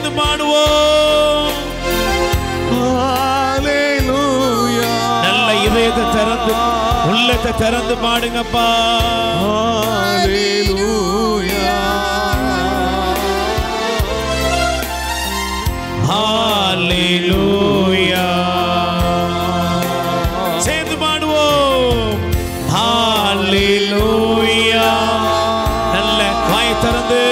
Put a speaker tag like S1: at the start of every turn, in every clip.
S1: சேர்ந்து பாடுவோம்.
S2: ஹalleluya.
S1: நல்ல இதயத்தை திறந்து உள்ளத்தை திறந்து பாடுங்கப்பா.
S2: ஹalleluya.
S1: ஹalleluya. சேர்ந்து பாடுவோம். ஹalleluya. நல்ல வாய் திறந்து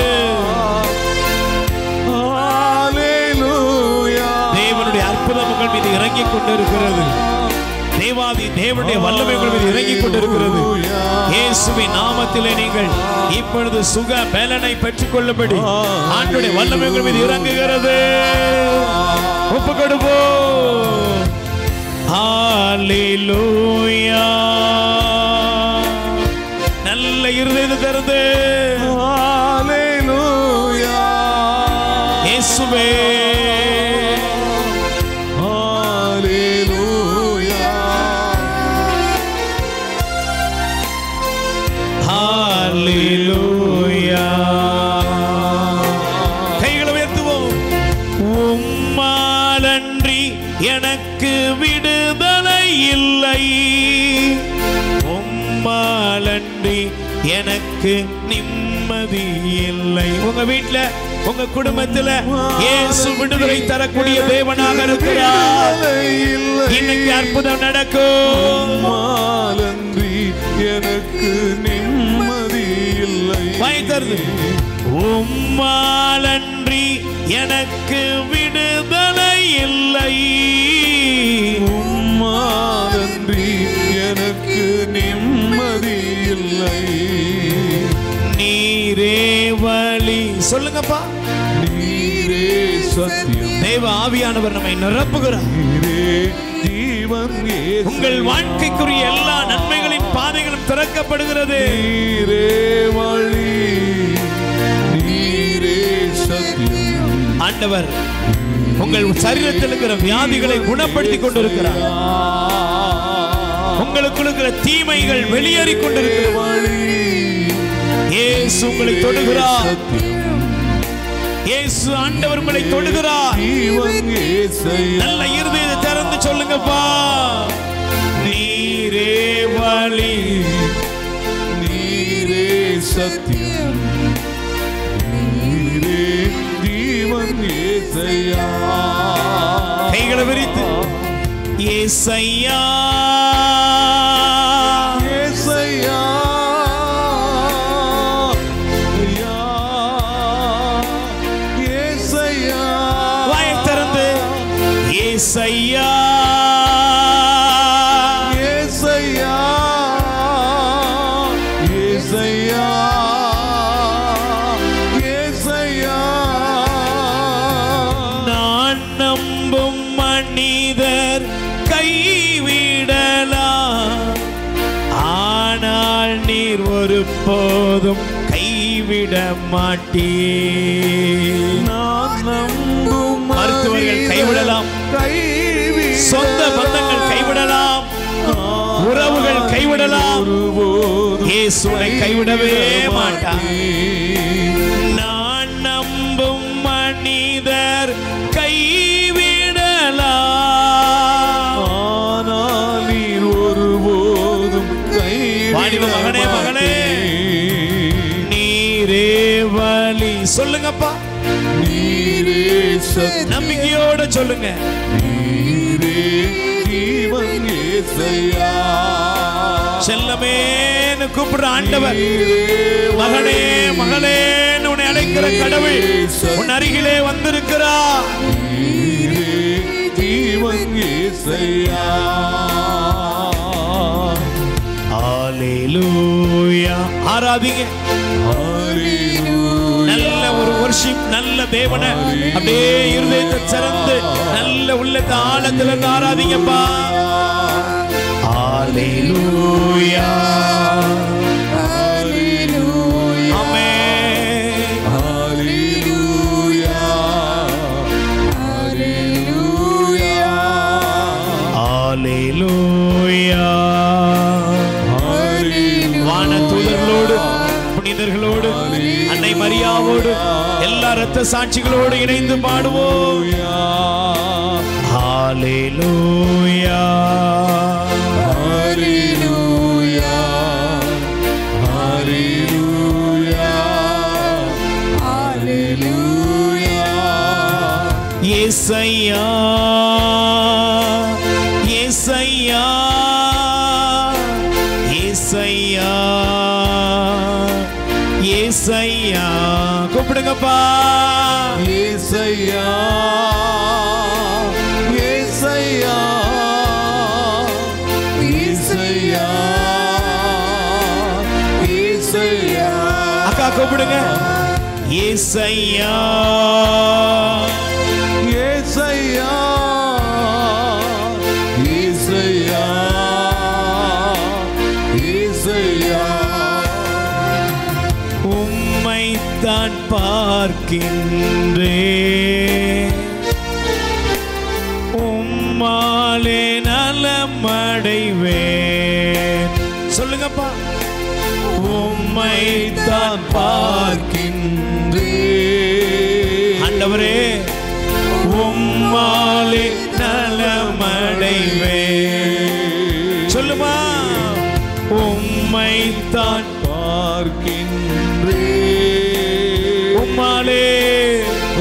S2: ஹalleluya.
S1: தேவனுடைய அற்புதம் உங்கள் மீது இறங்கிக் கொண்டிருக்கிறது. தேவாதி தேவனுடைய வல்லமை உங்கள் மீது இறங்கிக் கொண்டிருக்கிறது. இயேசுவின் நாமத்திலே நீங்கள் இப்பொழுது சுக பலனை பெற்றுக் கொள்ளும்படி ஆண்டவருடைய வல்லமை உங்கள் மீது இறங்குகிறது. ஒப்பு கொடுப்போம். ஹalleluya. நல்ல இருதயத்தை திறந்து
S2: ஹalleluya.
S1: இயேசுவே ஹalleluya. கைகளை உயர்த்துவோம். உம்மாலன்றி எனக்கு விடுதலை இல்லை, உம்மாலன்றி எனக்கு நிம்மதி இல்லை. உங்க வீட்டுல உங்க குடும்பத்துல இயேசு விடுதலை தரக்கூடிய தேவனாக இருக்கிறார். இன்னைக்கு அற்புதம் நடக்கும்.
S2: உம்மாலன்றி எனக்கு நிம்மதி இல்லை.
S1: வாய்த்தது. உம்மாலன்றி எனக்கு விடுதலை இல்லை,
S2: உம்மாலன்றி எனக்கு நிம்மதி இல்லை.
S1: நீரே வழி. சொல்லுங்கப்பா.
S2: நீரே சத்தியம்.
S1: தேவ ஆவியானவர் நம்மை நிரப்புகிறார்.
S2: நீரே ஜீவன்.
S1: உங்கள் வாழ்க்கைக்குரிய எல்லா நன்மைகளின் பாதைகளும் திறக்கப்படுகிறது.
S2: நீரே வழி. நீரே சத்தியம்.
S1: ஆண்டவர் உங்கள் சரீரத்தில் இருக்கிற வியாதிகளை குணப்படுத்தி கொண்டிருக்கிறார். உங்களுக்கு இருக்கிற தீமைகள் வெளியேறிக் கொண்டிருக்கிறது. இயேசு உங்களை தொடுகிறார். இயேசு ஆண்டவர் உங்களை தொடுகிறார். நல்ல இருதயத்தை திறந்து சொல்லுங்கப்பா. நீரே வழி,
S2: நீரே சத்தியம், நீரே ஜீவன். ஏசையா.
S1: கைகளை விரித்து ஏசையா,
S2: ஏசையா.
S1: வாயை திறந்து ஏசையா,
S2: ஏசையா. ஏசையா. ஏசையா.
S1: நான் நம்பும் மனிதர் கைவிடலாம், ஆனால் நீர் ஒருபோதும் கைவிட மாட்டீர்.
S2: நான் நம்பும்
S1: மருத்துவர்கள் கைவிடலாம், சொந்த பந்தங்கள் கைவிடலாம், உறவுகள் கைவிடலாம், இயேசு உன்னை கைவிடவே மாட்டார். நான் நம்பும் மனிதர் கைவிடலாம்,
S2: ஆனால் நீர் ஒருபோதும்
S1: வாலிப மகனே மகளே, நீரே வழி. சொல்லுங்கப்பா.
S2: நீரே சத்தியம்.
S1: நம்பிக்கையோட சொல்லுங்க.
S2: நீரே ஜீவன். ஏசையா.
S1: செல்லமேன்னு கூப்பிடுற ஆண்டவர், மகனே மகளே உன்னை அழைக்கிற கடவுள் உன் அருகிலே வந்திருக்கிறார்.
S2: நீரே ஜீவன். ஏசையா.
S1: ஹalleluya. ஆராதிங்க. நல்ல ஒரு வர்ஷிப், நல்ல தேவனை அப்படியே இருதயத்தை திறந்து நல்ல உள்ளத்தை ஆழத்துல ஆராதிங்கப்பா. ஹalleluya. ஆமென்.
S2: ஹalleluya.
S1: ஹalleluya. வான தூதர்களோடு புனிதர்களோடு அன்னை மரியாவோடு எல்லா இரத்த சாட்சிகளோடு இணைந்து பாடுவோம். ஹalleluya
S2: ஹalleluya ஹalleluya ஹalleluya.
S1: இயேசையா இயேசையா இயேசையா இயேசையா கூப்பிடுங்கப்பா.
S2: இயேசையா இயேசையா இயேசையா இயேசையா.
S1: அக்கா கூப்பிடுங்க. இயேசையா
S2: இயேசையா இயேசையா இயேசையா.
S1: உம்மைத்தான் பார்க்கின்றேன், உம்மாலே நலமடைவேன். சொல்லுங்கப்பா. உம்மைத்தான்
S2: பார்க்கின்றேன்
S1: ஆண்டவரே, உம்மாலே நலமடைவேன். சொல்லுமா. உம்மைத்தான்
S2: பார்க்கின்றேன்,
S1: உம்மாலே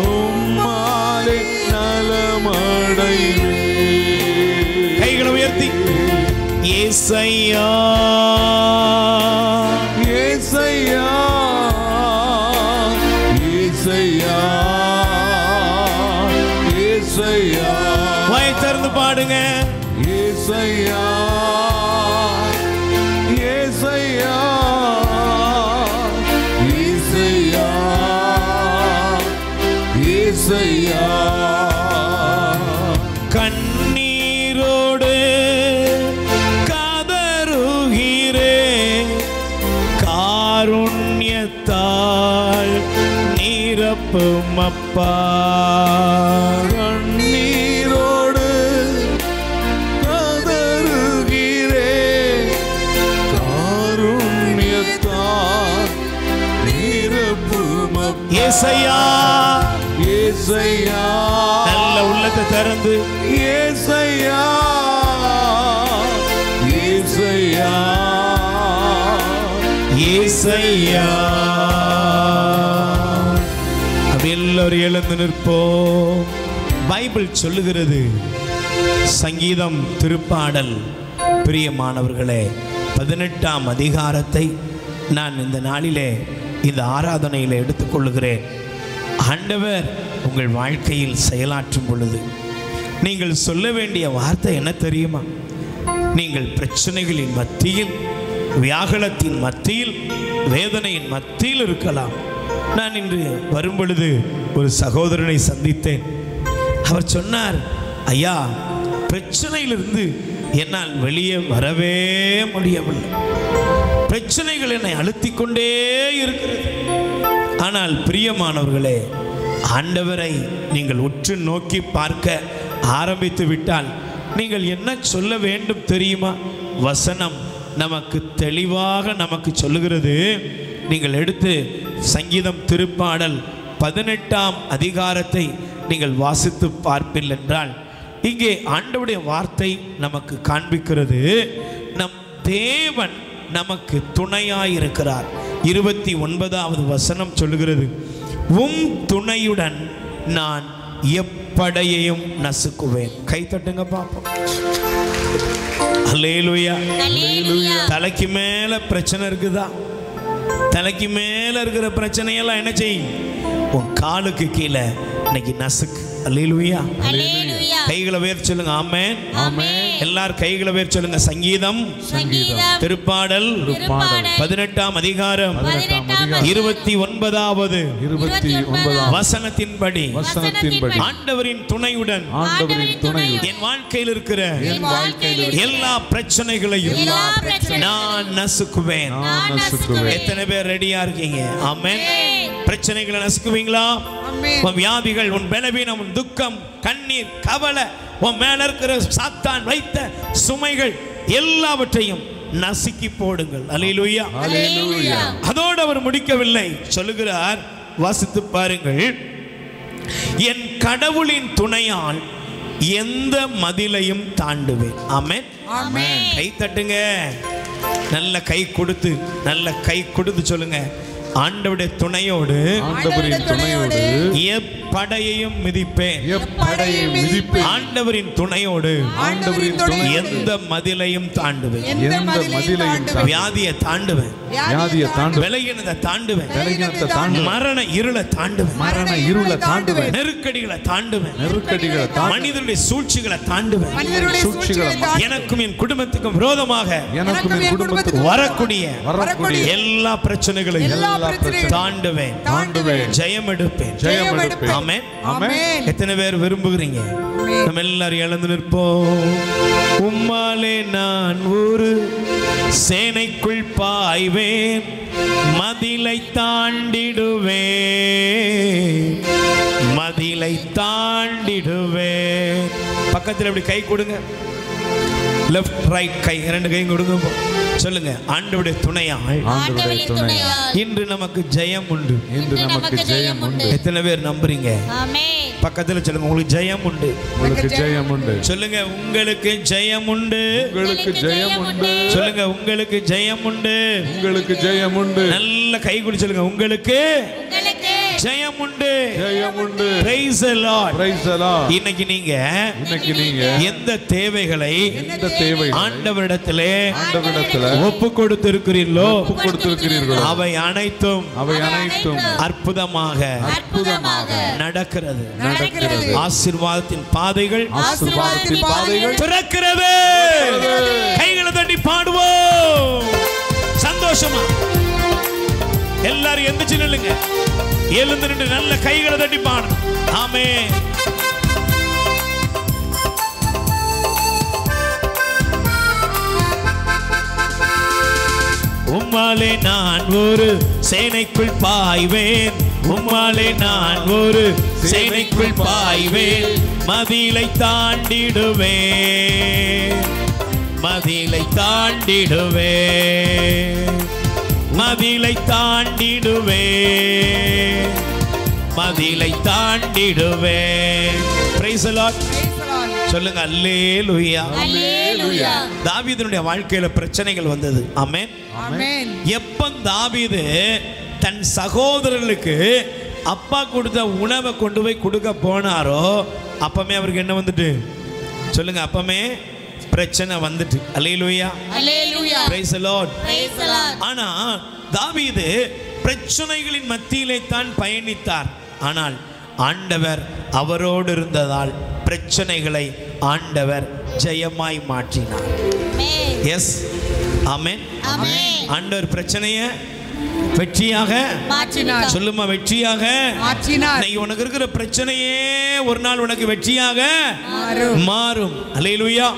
S2: உம்மாலே நலமடைவேன்.
S1: கைகளை உயர்த்தி இயேசையா
S2: இயேசையா இயேசையா இயேசையா.
S1: வாயை திறந்து பாடுங்க.
S2: இயேசையா இயேசையா இயேசையா இயேசையா.
S1: கண்ணீரோடு காதருகிறேன், காருண்யத்தால் நிரப்பும் அப்பா.
S2: கண்ணீரோடு கதறுகிறேன், காருண்யத்தால் நிரப்பும் அப்பா.
S1: இயேசையா
S2: இயேசையா
S1: நல்ல உள்ளத்தை திறந்து
S2: இயேசையா இயேசையா
S1: இயேசையா. எல்லோரும் எழுந்து நிற்போம். பைபிள் சொல்லுகிறது, சங்கீதம் திருப்பாடல் பிரியமானவர்களே 18ஆம் அதிகாரத்தை நான் இந்த நாளிலே இந்த ஆராதனையில் எடுத்துக்கொள்கிறேன். ஆண்டவர் உங்கள் வாழ்க்கையில் செயலாற்றும் பொழுது நீங்கள் சொல்ல வேண்டிய வார்த்தை என்ன தெரியுமா? நீங்கள் பிரச்சனைகளின் மத்தியில், வியாகுலத்தின் மத்தியில், வேதனையின் மத்தியில் இருக்கலாம். நான் இன்று வரும் பொழுது ஒரு சகோதரனை சந்தித்தேன். அவர் சொன்னார், ஐயா, பிரச்சனையிலிருந்து என்னால் வெளியே வரவே முடியவில்லை. பிரச்சனைகள் என்னை அழுத்திக் கொண்டே இருக்கிறது. ஆனால் பிரியமானவர்களே, ஆண்டவரை நீங்கள் உற்று நோக்கி பார்க்க ஆரம்பித்து விட்டால் நீங்கள் என்ன சொல்ல வேண்டும் தெரியுமா? வசனம் நமக்கு தெளிவாக நமக்கு சொல்லுகிறது. நீங்கள் எடுத்து சங்கீதம் திருப்பாடல் 18ஆம் அதிகாரத்தை நீங்கள் வாசித்து பார்ப்பீர்கள் என்றால் இங்கே ஆண்டவருடைய வார்த்தை நமக்கு காண்பிக்கிறது, நம் தேவன் நமக்கு துணையாயிருக்கிறார். 29வது வசனம் சொல்லுகிறது, உம் துணையுடன் நான் எப்படையையும் நசுக்குவேன். கை தட்டுங்க பாப்போம். அல்லேலூயா. தலைக்கு மேல பிரச்சனை இருக்குதா? தலைக்கு மேல இருக்கிற பிரச்சனையெல்லாம் என்ன செய்யும்? உன் காலுக்கு கீழே இன்னைக்கு நசுக்கு. அல்லேலூயா. கைகளை உயர்த்தி சொல்லுங்க. ஆமென். எல்லாரும் கைகளை உயர்த்தி சொல்லுங்க. சங்கீதம் திருப்பாடல் 18ஆம் அதிகாரம் 29வது வசனத்தின்படி ஆண்டவரின் துணையுடன் என் வாழ்க்கையில் இருக்கிற எல்லா பிரச்சனைகளையும் நான் நசுக்குவேன். எத்தனை பேர் ரெடியா இருக்கீங்க? ஆமென். பிரச்சனைகளை நசுக்குவீங்களா? உன் வியாதிகள், உன் பலவீனம், உன் துக்கம், கண்ணீர், கவலை, உன் மேல இருக்கிற சாத்தான் வைத்த சுமைகள் எல்லாவற்றையும் நசுக்கி போடுங்கள். அல்லேலூயா. அதோடு அவர் முடிக்கவில்லை. சொல்லுகிறார், வாசித்து பாருங்கள். என் கடவுளின் துணையால் எந்த மதிலையும் தாண்டுவேன். ஆமென். கை தட்டுங்க. நல்ல கை கொடுத்து சொல்லுங்க, ஆண்டவருடைய துணையோடு எப்படையையும் மிதிப்பேன். ஆண்டவரின் துணையோடு எந்த மதிலையும் தாண்டுவேன். வியாதியை தாண்டுவேன், விலகினதை தாண்டுவேன், மரண இருளை தாண்டுவேன், நெருக்கடிகளை தாண்டுவேன், மனிதனுடைய சூழ்ச்சிகளை தாண்டுவேன். எனக்கும் என் குடும்பத்துக்கும் விரோதமாக வரக்கூடிய எல்லா பிரச்சனைகளையும் தாண்டுவேன், ஜெயம் எடுப்பேன். ஆமென். எத்தனை பேர் விரும்புகிறீங்க? நம்ம எல்லாரும் எழுந்து நிற்போம். உம்மாலே நான் ஒரு சேனைக்குள் பாய்வேன், மதிலை தாண்டிடுவேன், மதிலை தாண்டிடுவேன். பக்கத்தில் இப்படி கை கொடுங்க, லெஃப்ட் ரைட் கை, ரெண்டு கை கொடுங்க. சொல்லுங்க, ஆண்டவருடைய துணையால் இன்று நமக்கு ஜெயம் உண்டு. எத்தனை பேர் நம்புறீங்க? பக்கத்துல சொல்லுங்க, உங்களுக்கு ஜெயம் உண்டு. சொல்லுங்க, உங்களுக்கு ஜெயம் உண்டு. சொல்லுங்க, உங்களுக்கு ஜெயம் உண்டு. நல்ல கை கொடு சொல்லுங்க, உங்களுக்கு ஜெயம் உண்டு. Praise the Lord. இன்னைக்கு நீங்க எந்த தேவைகளை ஆண்டவரிடத்திலே ஒப்பு கொடுத்திருக்கிறீர்களோ அவை அனைத்தும் அற்புதமாக நடக்கிறது. ஆசீர்வாதத்தின் பாதைகள் திறக்கிறது. கைகளை தட்டி பாடுவோம் சந்தோஷமா. எல்லாரும் எந்திரிச்சு நில்லுங்க. எழுந்து நின்று நல்ல கைகளை தட்டி பாடு. ஆமென். உம்மாலே நான் ஒரு சேனைக்குள் பாய்வேன், உம்மாலே நான் ஒரு சேனைக்குள் பாய்வேன், மதிலை தாண்டிடுவேன், மதிலை தாண்டிடுவேன், மதிலை தாண்டிடுவேன், மதிலை தாண்டிடுவேன். Praise the Lord. சொல்லுங்க, அல்லேலூயா. தாவீதுடைய வாழ்க்கையில பிரச்சனைகள் வந்தது. ஆமென். எப்ப தாவீது தன் சகோதரர்களுக்கு அப்பா கொடுத்த உணவை கொண்டு போய் கொடுக்க போனாரோ அப்பமே அவருக்கு என்ன வந்துட்டு? சொல்லுங்க, அப்பமே பிரச்சனை வந்துட்டு. அல்லேலூயா. Praise the Lord. ஆனா தாவீது பிரச்சனைகளின் மத்தியிலே தான் பயணித்தார். ஆனால் ஆண்டவர் அவரோடு இருந்ததால் பிரச்சனைகளை ஆண்டவர் ஜெயமாய் மாற்றினார். எஸ், ஆமென். ஆண்டவர் பிரச்சனையை வெற்றியாக மாற்றினார். சொல்லுமா, வெற்றியாக மாற்றினார். உனக்கு இருக்கிற பிரச்சனையே ஒரு நாள் உனக்கு வெற்றியாக மாறும். அல்லேலூயா.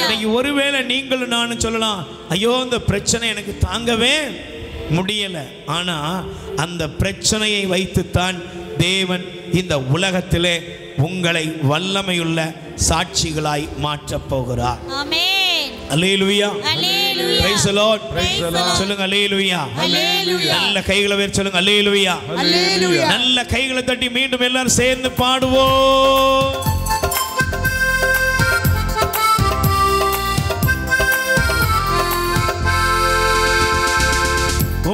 S1: இன்னைக்கு ஒருவேளை நீங்களும் நானும் சொல்லலாம், ஐயோ இந்த பிரச்சனை எனக்கு தாங்கவே முடியல. ஆனா அந்த பிரச்சனையை வைத்துத்தான் தேவன் இந்த உலகத்திலே உங்களை வல்லமையுள்ள சாட்சிகளாய் மாற்றப் போகிறார். ஆமென். அல்லேலூயா. Praise the Lord. சொல்லுங்க, அல்லேலூயா. நல்ல கைகளை வேர் சொல்லுங்க, அல்லேலூயா. நல்ல கைகளை தட்டி மீண்டும் எல்லாரும் சேர்ந்து பாடுவோம்.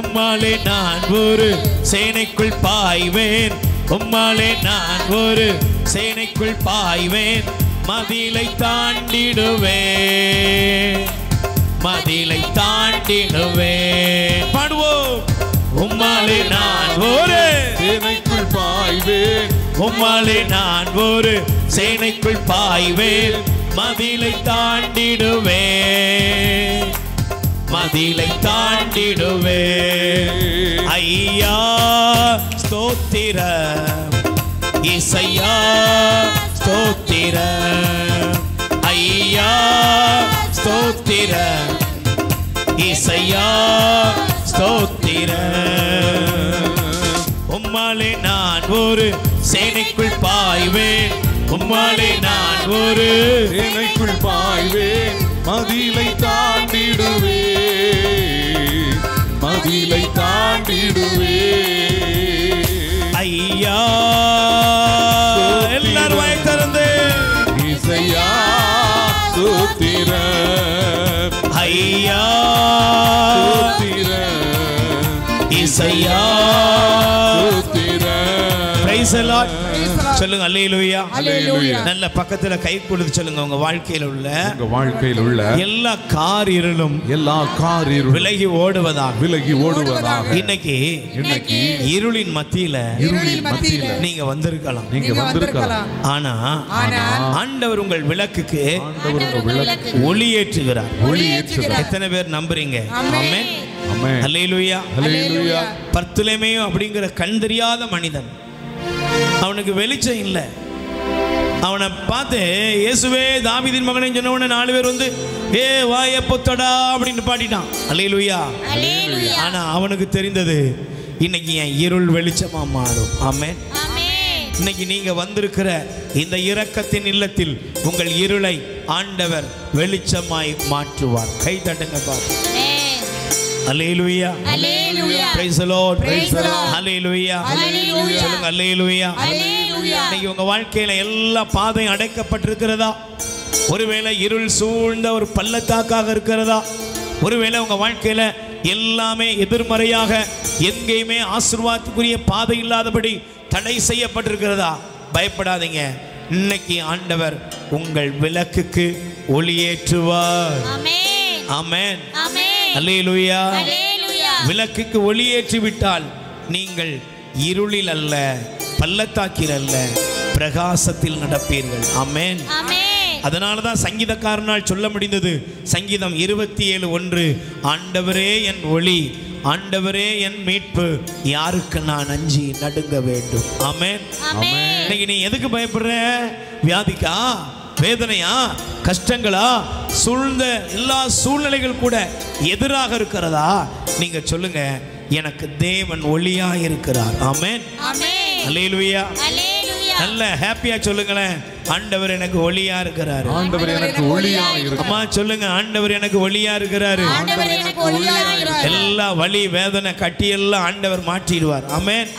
S1: உம்மாலே நான் ஒரு சேனைக்குள் பாய்வேன், உம்மாலே நான் ஒரு சேனைக்குள் பாய்வேன், மதிலை தாண்டிடுவேன், மதிலை தாண்டிடுவேன். பாடுவோம். உம்மாலே நான் ஒரு சேனைக்குள் பாய்வேன், உம்மாலே நான் ஒரு சேனைக்குள் பாய்வேன், மதிலை தாண்டிடுவேன், மதிலை தாண்டிடுவேன். ஐயா ஸ்தோத்திரம், இசையா ஸ்தோத்திரம், ஐயா ஸ்தோத்திரம், இசையா ஸ்தோத்திரம். உம்மாலே நான் ஒரு சேனைக்குள் பாய்வேன், உம்மாலே நான் ஒரு சேனைக்குள் பாய்வேன், மதிலை தாண்டிடுவேன், மதிலை தாண்டிடுவேன். ஐயா எல்லாரும் வாயை திறந்து
S2: இசையா ஸ்தோத்திரம்
S1: ஐயா
S2: ஸ்தோத்திரம்
S1: இசையா
S2: ஸ்தோத்திரம்
S1: பிரைஸ் தி லார்ட் சொல்லுங்க அல்லேலூயா
S3: அல்லேலூயா.
S1: நல்ல பக்கத்துல கை கொடுத்து சொல்லுங்க உங்க வாழ்க்கையில உள்ள எல்லா காரிருளும்
S2: எல்லா காரிருளும்
S1: விலகி ஓடுவதாக
S2: விலகி ஓடுவதாக
S1: இன்னைக்கு இருளின் மத்தியில நீங்க வந்திருக்கலாம்
S2: நீங்க வந்திருக்கலாம்.
S1: ஆனா ஆண்டவர் உங்கள் விளக்குக்கு ஒளியேற்றுகிறார். எத்தனை பேர் நம்புறீங்க? ஆமென்
S2: ஆமென்.
S1: அல்லேலூயா.
S2: அல்லேலூயா.
S1: பர்த்துலேமேயு அப்படிங்கிற கண் தெரியாத மனிதன், அவனுக்கு வெளிச்சம் இல்லை. அவனை பார்த்து இயேசுவே தாவீதின் மகனை சொன்ன உடனே 4 பேர் வந்து ஏ வாயை பொத்தடா அப்படின்னு பாடிட்டான். அல்லேலூயா. ஆனா அவனுக்கு தெரிந்தது இன்னைக்கு என் இருள் வெளிச்சமா மாறும். ஆமென். இன்னைக்கு நீங்க வந்திருக்கிற இந்த இரக்கத்தின் இல்லத்தில் உங்கள் இருளை ஆண்டவர் வெளிச்சமாய் மாற்றுவார். கை தட்டுங்க பாப்போம். அல்லேலூயா. Praise the Lord. Hallelujah. சொல்லுங்க அல்லேலூயா. இன்னைக்கு உங்க வாழ்க்கையில எல்லா பாதையும் அடைக்கப்பட்டிருக்கிறதா? ஒருவேளை இருள் சூழ்ந்த ஒரு பள்ளத்தாக்காக இருக்கிறதா? ஒருவேளை உங்க வாழ்க்கையில எல்லாமே எதிர்மறையாக எங்கேயுமே ஆசீர்வாதத்துக்குரிய பாதை இல்லாதபடி தடை செய்யப்பட்டிருக்கிறதா? பயப்படாதீங்க. இன்னைக்கு ஆண்டவர் உங்கள் விளக்குக்கு ஒளியேற்றுவார். ஆமென். அல்லேலூயா. விளக்குக்கு ஒளியேற்றி விட்டால் நீங்கள் இருளில் அல்ல, பள்ளத்தாக்கில் அல்ல, பிரகாசத்தில் நடப்பீர்கள். ஆமென். அதனாலதான் சங்கீதக்காரனால் சொல்ல முடிந்தது, சங்கீதம் 27:1, ஆண்டவரே என் ஒளி, ஆண்டவரே என் மீட்பு, யாருக்கு நான் அஞ்சி நடுங்க வேண்டும். ஆமென். இன்னைக்கு நீ எதுக்கு பயப்படுற? வியாதிக்கா, வேதனையா, கஷ்டங்களா, சூழ்ந்த எல்லா சூழ்நிலைகள் கூட எதிராக இருக்கிறதா? நீங்க சொல்லுங்க, எனக்கு தேவன் ஒளியா இருக்கிறார். ஆமென். அல்லேலூயா. நல்ல ஹாப்பியா சொல்லுங்களேன், ஆண்டவர் எனக்கு ஒளியா இருக்கிறார்.
S2: ஆண்டவர் எனக்கு ஒளியா இருக்கிறார்.
S1: அம்மா சொல்லுங்க, ஆண்டவர் எனக்கு ஒளியா இருக்கிறார். எல்லா வலி வேதனை கட்டி எல்லாம் ஆண்டவர் மாற்றிடுவார். ஆமென்.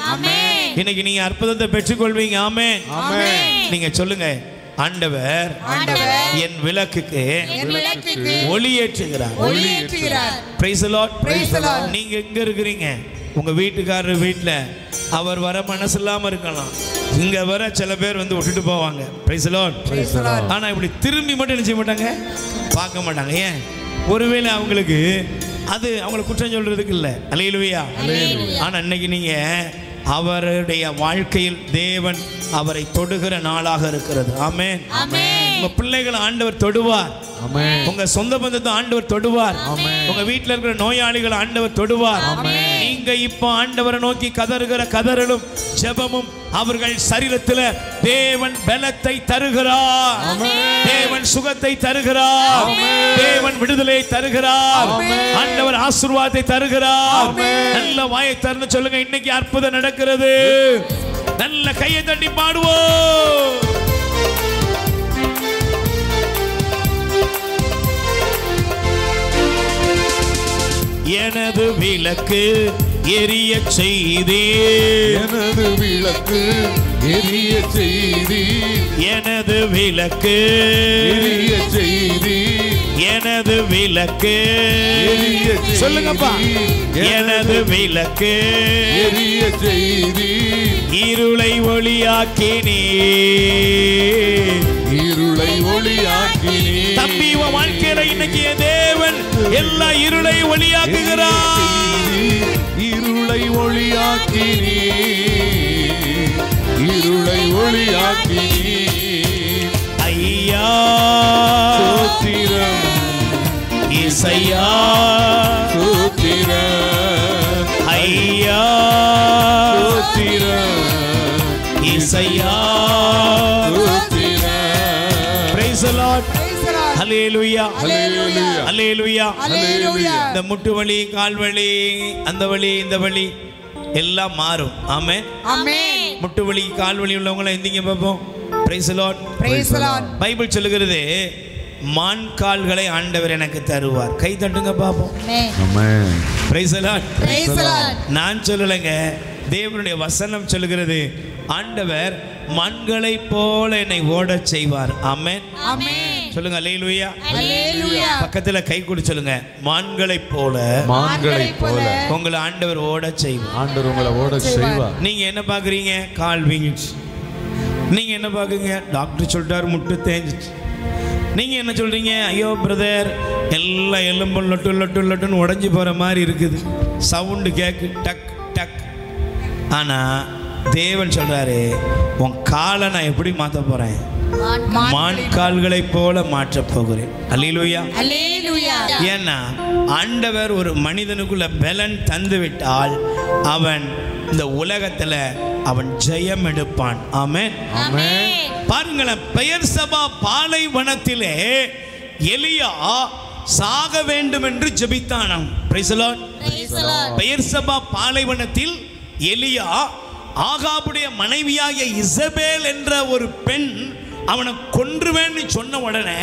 S1: இன்னைக்கு நீங்க அற்புதத்தை பெற்றுக்கொள்வீங்க. ஆமென். நீங்க சொல்லுங்க, ஆண்டவர் என் விளக்குக்கு ஒளியேற்றுகிறார். Praise the Lord. நீங்க எங்க இருக்கிறீங்க? உங்க வீட்டுக்காரர் வீட்டுல அவர் வர மனசு இல்லாம இருக்கலாம். இங்க வர சில பேர் வந்து விட்டுட்டு போவாங்க. Praise the Lord. ஆனா இப்படி திரும்பி மட்டும் என்ன செய்ய மாட்டாங்க, பார்க்க மாட்டாங்க. ஏன்? ஒருவேளை அவங்களுக்கு அது அவங்களை குற்றம் சொல்றதுக்கு இல்லை. அல்லேலூயா. ஆனா இன்னைக்கு நீங்க அவருடைய வாழ்க்கையில் தேவன் அவரை தொடுகிற நாளாக இருக்கிறது. ஆமென். உங்க பிள்ளைகளை ஆண்டவர் தொடுவார். உங்க சொந்த பந்தத்தை ஆண்டவர் தொடுவார். உங்க வீட்டில் இருக்கிற நோயாளிகளை ஆண்டவர் தொடுவார். நீங்க இப்ப ஆண்டவரை நோக்கி கதறுகிற கதறலும் ஜெபமும் அவர்கள் சரீரத்தில் தேவன் பலத்தை தருகிறார். தேவன் சுகத்தை தருகிறார். தேவன் விடுதலை தருகிறார். ஆண்டவர் ஆசீர்வாதத்தை தருகிறார். நல்ல வாயை திறந்து சொல்லுங்க, இன்னைக்கு அற்புதம் நடக்கிறது. நல்ல கையை தட்டி பாடுவோம். எனது விளக்கு எரிய செய்தி,
S2: எனது விளக்கு எரிய செய்தி,
S1: எனது விளக்கு
S2: எரிய செய்தி,
S1: எனது விளக்கு
S2: எரிய செய்தி.
S1: சொல்லுங்கப்பா. எனது விளக்கு
S2: எரிய செய்தி,
S1: இருளை ஒளியாக்கினீ,
S2: இருளை ஒளியாக்கினீ.
S1: தம்பி, உன் வாழ்க்கையில இன்னைக்கு தேவன் எல்லா இருளை ஒளியாக்குகிறார்.
S2: இருளை ஒளியாக்கினீ, இருளை ஒளியாக்கினீ.
S1: ஐயா
S2: ஸ்தோத்திரம்,
S1: இசையா
S2: ஸ்தோத்திரம்,
S1: ஐயா
S2: ஸ்தோத்திரம்,
S1: இசையா.
S2: ஸ்தோத்திரம்.
S1: Praise the Lord. Hallelujah.
S2: Hallelujah.
S1: Hallelujah. இந்த முட்டு வலி, கால் வலி, அந்த வலி, இந்த வலி எல்லாம் மாறும். ஆமென். முட்டு வலி, கால் வலி உள்ளவங்களை எந்திங்க பார்ப்போம். Praise the Lord. பைபிள் சொல்லுகிறது, மான் கால்களை ஆண்டவர் எனக்கு தருவார். கை தட்டுங்க பார்ப்போம்.
S2: Amen.
S1: Praise the Lord. நான் சொல்லலைங்க, தேவனுடைய வசனம் சொல்கிறது, ஆண்டவர் மண்களை போல என்னை ஓடச் செய்வார். ஆமென். சொல்லுங்க அல்லேலூயா. பக்கத்துல கை கொடு சொல்லுங்க, மான்களை போல உங்களை ஆண்டவர் ஓடச் செய்வார்.
S2: ஆண்டவர் உங்களை ஓடச் செய்வார்.
S1: நீங்க என்ன பாக்குறீங்க? கால் வீங்கிடுச்சு. நீங்க என்ன பாக்குறீங்க? டாக்டர் சொல்லிட்டாரு முட்டு தேஞ்சிச்சு. நீங்க என்ன சொல்றீங்க? ஐயோ பிரதர், எல்லாம் எலும்பு லொட்டு லொட்டு லொட்டுன்னு உடஞ்சி போற மாதிரி இருக்குது, சவுண்டு கேக்கு டக் டக். ஆனா தேவன் சொல்றாரு, உன் காலை நான் எப்படி மாற்ற போறேன்? மான் கால்களை போல மாற்ற போகிறேன். அல்லேலூயா. ஏன்னா ஆண்டவர் ஒரு மனிதனுக்குள்ள பலன் தந்து விட்டால் அவன் இந்த உலகத்துல அவன் ஜெயம் எடுப்பான். ஆமென். பாருங்களேன், பெயர்சபா பாலைவனத்திலே எலியா சாக வேண்டும் என்று ஜெபித்தானாம். Price the Lord. பெயர்சபா பாலைவனத்தில் எலியா ஆகாபுடைய மனைவியாகிய இசபேல் என்ற ஒரு பெண் அவனை கொன்றுவேன்னு சொன்ன உடனே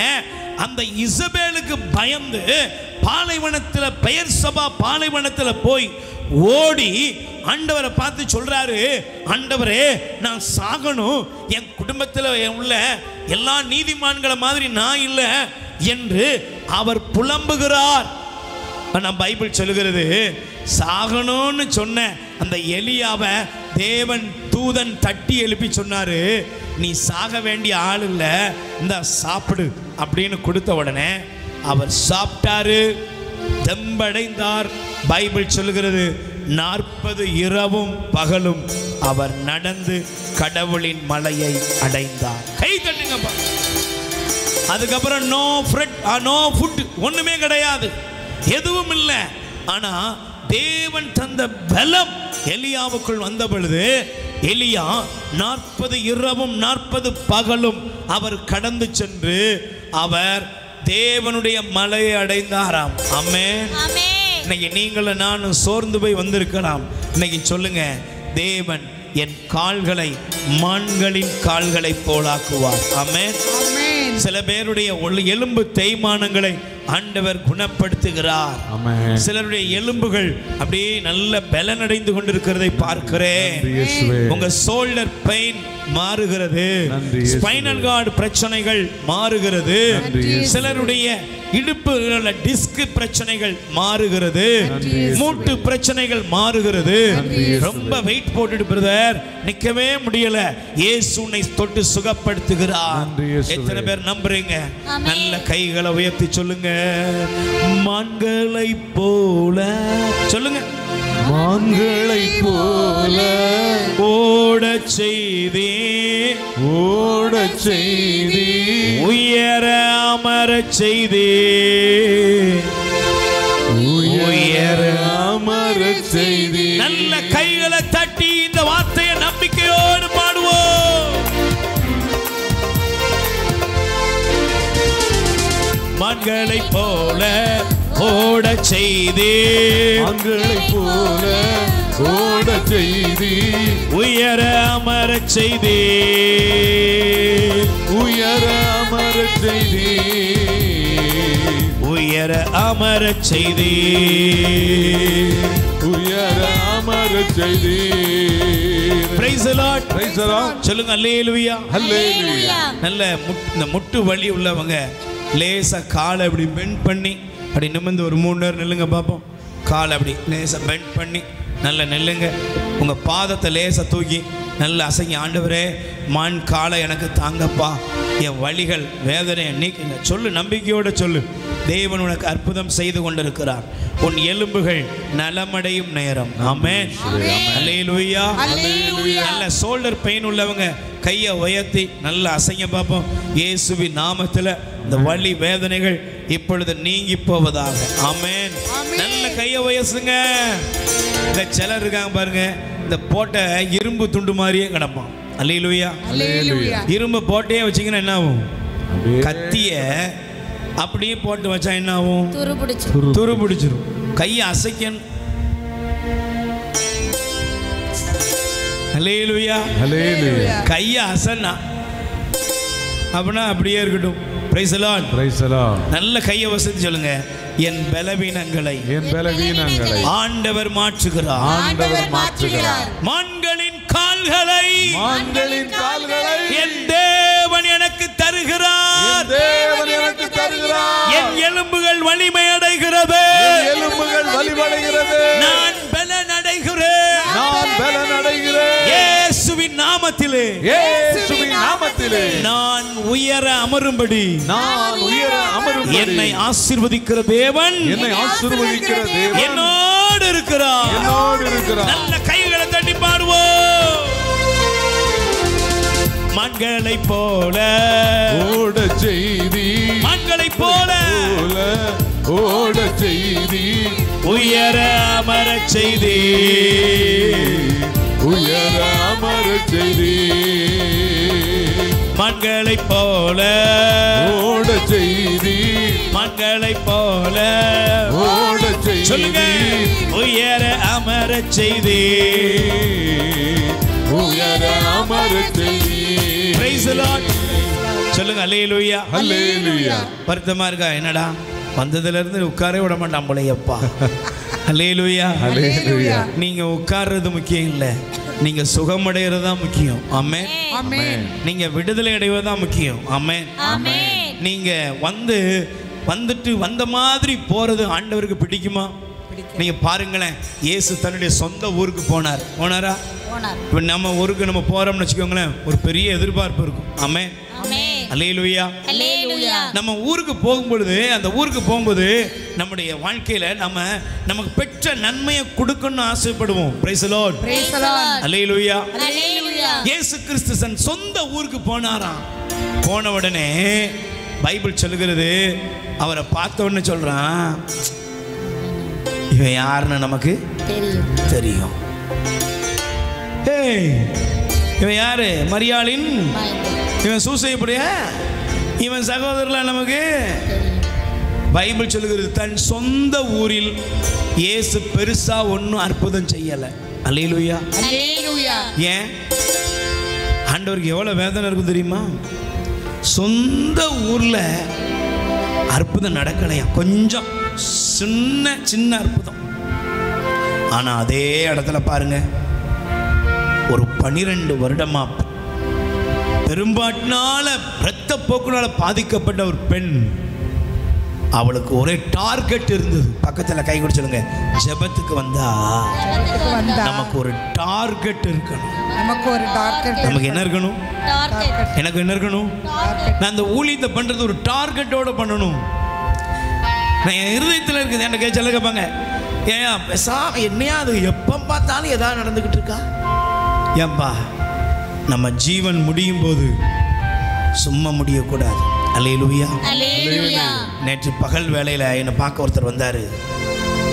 S1: அந்த இசபேலுக்கு பயந்து பாலைவனத்தில், பெயர்சபா பாலைவனத்தில் போய் ஓடி ஆண்டவரை பார்த்து சொல்றாரு, ஆண்டவரே நான் சாகணும், என் குடும்பத்தில் உள்ள எல்லா நீதிமான்களை மாதிரி நான் இல்லை என்று அவர் புலம்புகிறார். நான் பைபிள் சொல்லுகிறது, சாகணும்னு சொன்ன அந்த எலியாவை தேவன் தூதன் தட்டி எழுப்பி சொன்னாரு, நீ சாக வேண்டிய ஆள் இல்ல, இந்த சாப்பிடு அப்படின்னு கொடுத்த உடனே அவர் சாப்பிட்டாரு, தெம்படைந்தார். பைபிள் சொல்லுகிறது, 40 இரவும் பகலும் அவர் நடந்து கடவுளின் மலையை அடைந்தார். கை தட்டுங்கப்பா. அதுக்கப்புறம் நோ ஃபுட், ஒண்ணுமே கிடையாது, எதுவும் இல்லை. ஆனா தேவன் தந்த பலம் எலியாவுக்குள் வந்த பொழுது எலியா 40 இரவும் 40 பகலும் அவர் கடந்து சென்று அவர் தேவனுடைய மலையை அடைந்தாராம். ஆமென். இன்னைக்கு நீங்களும் நானும் சோர்ந்து போய் வந்திருக்கலாம். இன்னைக்கு சொல்லுங்க, தேவன் என் கால்களை மான்களின் கால்களை போலாக்குவார். ஆமென். சில பேருடைய எலும்பு தேய்மானங்களை ஆண்டவர் குணப்படுத்துகிறார். சிலருடைய எலும்புகள் அப்படியே நல்ல பலனடைந்து கொண்டிருக்கிறதை பார்க்கிறேன். உங்க ஷோல்டர் பெயின் மாறுகிறது, ஸ்பைனல் கார்டு பிரச்சனைகள் மாறுகிறது, சிலருடைய இடுப்பு டிஸ்க் பிரச்சனைகள் மாறுகிறது, மூட்டு பிரச்சனைகள் மாறுகிறது. ரொம்ப வெயிட் போட்டுட்டு பிரதர் நிக்கவே முடியல, இயேசு உன்னை தொட்டு சுகப்படுத்துகிறார். எத்தனை பேர் நம்புறீங்க? நல்ல கைகளை உயர்த்தி சொல்லுங்க, மான்களை போல சொல்லுங்க,
S2: மான்களை போல
S1: ஓடச் செய்தே,
S2: ஓடச் செய்தே,
S1: உயர அமரச் செய்தே,
S2: உயர அமரச் செய்தே.
S1: நல்ல கைகளை தட்டி இந்த வார்த்தையை நம்பிக்கையோடு பாடுவோம். மான்களை போல ஓடச் செய்தே,
S2: மான்களை போல ஓடச் செய்தே,
S1: உயர அமரச் செய்தே,
S2: உயர அமரச் செய்தே,
S1: உயர அமரச் செய்தே,
S2: உயர அமரச் செய்தே.
S1: Praise the Lord.
S2: Praise the Lord.
S1: சொல்லுங்க அல்லேலூயா.
S2: அல்லேலூயா.
S1: நல்ல இந்த முட்டு வலி உள்ளவங்க லேசா காலை அப்படி பெண்ட் பண்ணி அப்படி நிமிர்ந்து ஒரு 3 நேரம் நில்லுங்க பார்ப்போம். காலை அப்படி லேசா பெண்ட் பண்ணி நல்ல நில்லுங்க. உங்க பாதத்தை லேசா தூக்கி நல்ல அசைங்க. ஆண்டவரே மான் காலை எனக்கு தாங்கப்பா, என் வலிகள் வேதனையை நீக்குங்க. சொல்லு, நம்பிக்கையோடு சொல்லு. தேவன் உனக்கு அற்புதம் செய்து கொண்டிருக்கிறார். உன் எலும்புகள் நலமடையும் நேரம். ஆமென். அல்லேலூயா. நல்ல ஷோல்டர் பெயின் உள்ளவங்க கையை உயர்த்தி நல்ல அசைங்க பார்ப்போம். இயேசுவின் நாமத்தில் இந்த வலி வேதனைகள் இப்பொழுது நீங்கி போவதாக. ஆமென். நல்ல கையை உயர்த்துங்க. இந்த சிலர் இருக்காங்க பாருங்க, இந்த போட்ட இரும்பு துண்டு மாதிரியே கிடப்பான். அல்லேலூயா. இரும்பு போட்டே வச்சிங்கன்னா என்ன ஆகும்? கத்திய அப்படியே போட்டு வச்சா என்ன ஆகும்? துரு பிடிச்சிரும். கையை அசைக்கணும். அல்லேலூயா.
S2: அல்லேலூயா.
S1: கையை அசைனா அப்படின்னா அப்படியே இருக்கட்டும். Praise the Lord.
S2: Praise the Lord.
S1: நல்ல கையை வசதி சொல்லுங்க. என் பலவீனங்களை ஆண்டவர் மாற்றுகிறார்.
S2: ஆண்டவர் மாற்றுகிறார்.
S1: மான்களின் கால்களை என் தேவன் எனக்கு தருகிறார்.
S2: தேவன் எனக்கு தருகிறார்.
S1: என் எலும்புகள் வலிமை அடைகிறது. நான் பலன் அடைகிறேன். இயேசுவின் நாமத்திலே நான் உயர அமரும்படி என்னை ஆசீர்வதிக்கிற தேவன் என்னோடு இருக்கிறார். நல்ல கைகளை தட்டி பாடுவோம். மங்களை போல
S2: ஓட செய்தி,
S1: மங்களை போல
S2: ஓட செய்தி,
S1: உயர அமர செய்தி,
S2: உயர அமர செய்தி.
S1: மங்களை போல
S2: ஓட செய்தி,
S1: மங்களை போல
S2: ஓட செய்தி,
S1: சொல்லுங்க. உயர அமர செய்தி,
S2: உயர அமர செய்தி.
S1: Praise the Lord. சொல்லுங்க. அல்லேலூயா.
S2: அல்லேலூயா.
S1: வருத்தமா இருக்கா? என்னடா வந்ததுல இருந்து உட்காரே விட மாட்டான் போலையப்பா. அல்லேலூயா.
S2: அல்லேலூயா.
S1: நீங்க உட்கார்றது முக்கியம் இல்ல, நீங்க சுகமடைகிறது தான் முக்கியம். ஆமென்.
S2: ஆமென்.
S1: நீங்க விடுதலை அடைவது தான் முக்கியம். ஆமென்.
S3: ஆமென்.
S1: நீங்க வந்துட்டு வந்த மாதிரி போறது ஆண்டவருக்கு பிடிக்குமா? நீங்க பாருங்களேன், இயேசு தன்னுடைய சொந்த ஊருக்கு போனாரா? இப்போ நம்ம ஊருக்கு நம்ம போறோம்னு வச்சுக்கோங்களேன், ஒரு பெரிய எதிர்பார்ப்பு இருக்கும். ஆமென். அல்லேலூயா. நம்ம ஊருக்கு போகும்பொழுது, அந்த ஊருக்கு போகும்போது நம்முடைய வாழ்க்கையில நமக்கு பெற்ற நன்மையை கொடுக்கணும்னு ஆசைப்படுவோம். Praise the lord. அல்லேலூயா. இயேசு கிறிஸ்து தன் சொந்த ஊருக்கு போனாராம். போன உடனே பைபிள் சொல்லுகிறது, அவரை பார்த்த உடனே சொல்றான், இவன் யாருன்னு நமக்கு தெரியும். இவன் யாரு? மரியாளின் இவன் சூசையப்படிய இவன் சகோதரர்களா நமக்கு பைபிள் சொல்லுகிறது. தன் சொந்த ஊரில் இயேசு பெருசா ஒன்னும் அற்புதம் செய்யல. அல்லேலூயா. ஏன்? ஆண்டவருக்கு எவ்வளவு வேதனை இருக்கும் தெரியுமா? சொந்த ஊர்ல அற்புதம் நடக்கலையா, கொஞ்சம் சின்ன அற்புதம். ஆனா அதே இடத்துல பாருங்க, ஒரு 12 வருடமா பெரும்பாட்டினால இரத்த போக்குனால பாதிக்கப்பட்ட ஒரு பெண், அவளுக்கு ஒரே டார்கெட் இருந்தது. பக்கத்துல கை கொடுத்து சொல்லுங்க, ஜெபத்துக்கு வந்தா நமக்கு ஒரு டார்கெட் இருக்கணும். நமக்கு என்ன இருக்கணும்? எனக்கு என்ன இருக்கணும்? நான் அந்த ஊழியத்தை பண்றது ஒரு டார்கெட்டோட பண்ணணும். நான் என் இருதயத்தில் இருக்குது. என்ன சொல்ல கேட்பாங்க, ஏன் பேசாம என்னையா அது எப்போ பார்த்தாலும் எதாவது நடந்துக்கிட்டு இருக்கா? ஏன்பா, நம்ம ஜீவன் முடியும் போது சும்மா முடியக்கூடாது. அல்லேலூயா. நேற்று பகல் வேலையில் என்னை பார்க்க ஒருத்தர் வந்தார்.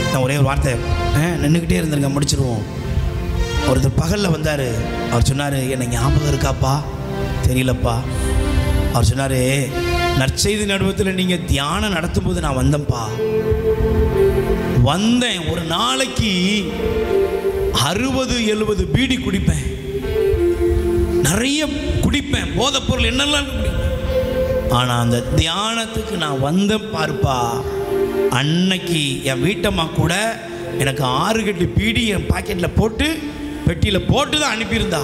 S1: நான் ஒரே ஒரு வார்த்தை நின்றுக்கிட்டே இருந்திருக்கேன், முடிச்சிருவோம். ஒருத்தர் பகலில் வந்தார். அவர் சொன்னார், என்னை ஞாபகம் இருக்காப்பா? தெரியலப்பா. அவர் சொன்னார், நற்செய்தி நடுவத்தில் நீங்கள் தியானம் நடத்தும் போது நான் வந்தேன்ப்பா. வந்தேன், ஒரு நாளைக்கு 60-70 பீடி குடிப்பேன், நிறைய குடிப்பேன், போதைப் பொருள் என்னெல்லாம் குடிப்பேன். ஆனால் அந்த தியானத்துக்கு நான் வந்தேன் பாருப்பா, அன்னைக்கு என் வீட்டம்மா கூட எனக்கு 6 கட்டு பீடி என் பாக்கெட்டில் போட்டு பெட்டியில் போட்டு தான் அனுப்பியிருந்தா.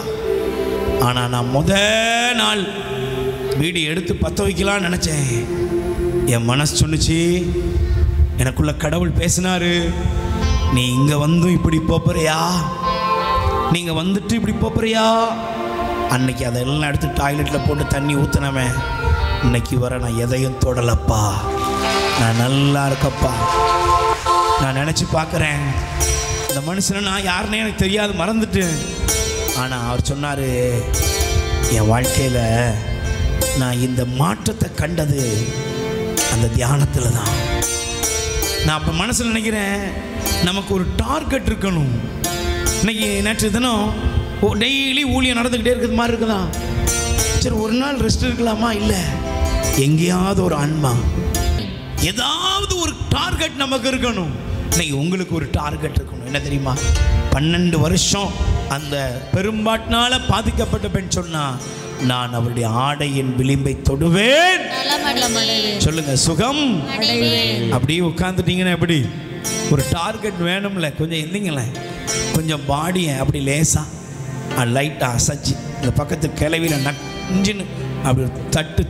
S1: ஆனால் நான் நாள் பீடி எடுத்து பற்ற வைக்கலான்னு நினச்சேன். என் மனசு சொன்னிச்சு, எனக்குள்ள கடவுள் பேசினாரு, நீ இங்கே வந்தும் இப்படி போறியா, நீங்கள் வந்துட்டு இப்படி போறியா? அன்னைக்கு அதெல்லாம் எடுத்து டாய்லெட்டில் போட்டு தண்ணி ஊற்றினவன் இன்னைக்கு வர நான் எதையும் தொடலப்பா, நான் நல்லா இருக்கப்பா. நான் நினச்சி பார்க்குறேன், இந்த மனுஷனை நான் யாருன்னே எனக்கு தெரியாது, மறந்துட்டு. ஆனால் அவர் சொன்னார், என் வாழ்க்கையில் நான் இந்த மாற்றத்தை கண்டது அந்த தியானத்தில் தான். நான் அப்போ மனசில் நினைக்கிறேன், நமக்கு ஒரு டார்கெட் இருக்கணும். இன்னைக்கு நேற்று தினம் டெய்லி ஊழியம் நடந்துக்கிட்டே இருக்கிறது மாதிரி இருக்குதா? சரி, ஒரு நாள் ரெஸ்ட் இருக்கலாமா? இல்லை, எங்கேயாவது ஒரு ஆன்மா, ஏதாவது ஒரு டார்கெட் நமக்கு இருக்கணும். இன்னைக்கு உங்களுக்கு ஒரு டார்கெட் இருக்கணும். என்ன தெரியுமா? 12 வருஷம் அந்த பெரும்பாட்டினால பாதிக்கப்பட்ட பெண் சொன்னா, நான் அவருடைய ஆடையின் விளிம்பை தொடுவேன். சொல்லுங்க, சுகம். அப்படியே உட்காந்துட்டீங்கன்னா எப்படி? ஒரு டார்கெட் வேணும்ல, கொஞ்சம் எந்திங்களேன், கொஞ்சம் பாடியை அப்படி லேசா லைட்டாக அசைச்சு இந்த பக்கத்து கிளவியில் நஞ்சின்னு அப்படி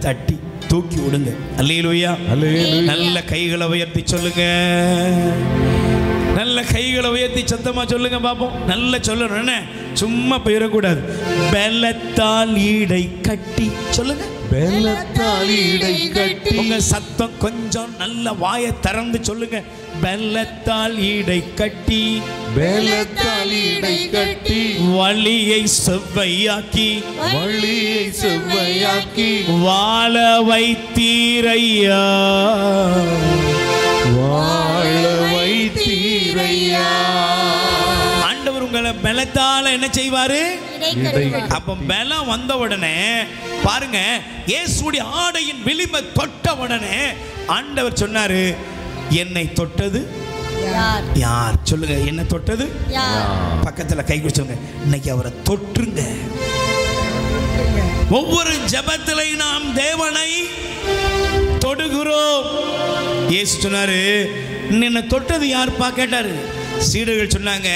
S1: தட்டி தூக்கி விடுங்க. அல்லேலூயா. நல்ல கைகளை உயர்த்தி சொல்லுங்க, நல்ல கைகளை உயர்த்தி சத்தமா சொல்லுங்க பாப்போம். நல்ல சொல்லணும், என்ன சும்மா போயிடக்கூடாது. பலத்தால் ஈடை கட்டி சொல்லுங்க,
S2: பலத்தால் ஈடை கட்டி.
S1: உங்க சத்தம் கொஞ்சம் நல்ல வாயை திறந்து சொல்லுங்க. பலத்தால் ஈடை கட்டி,
S2: பலத்தால் ஈடை கட்டி.
S1: வழியை செவ்வையாக்கி,
S2: வழியை செவ்வையாக்கி.
S1: வாழ வைத்தீரையா,
S2: வாழ வைத்தீரையா.
S1: ஆண்டவர் உங்களை பலத்தால என்ன செய்வாரு? அப்ப பலம் வந்த உடனே பாருங்க, இயேசுடைய ஆடையின் விளிம்பை தொட்ட உடனே ஆண்டவர் சொன்னாரு, என்னை தொட்டது யார்? சொல்லுங்க, என்ன தொட்டது? பக்கத்துல கை குடிச்சவங்க இன்னைக்கு அவரை தொற்றுங்க. ஒவ்வொரு ஜெபத்திலையும் நாம் தேவனை தொடுகிறோம். இயேசு சொன்னாரு, என்ன தொட்டது யாருப்பா கேட்டாரு. சீடர்கள் சொன்னாங்க,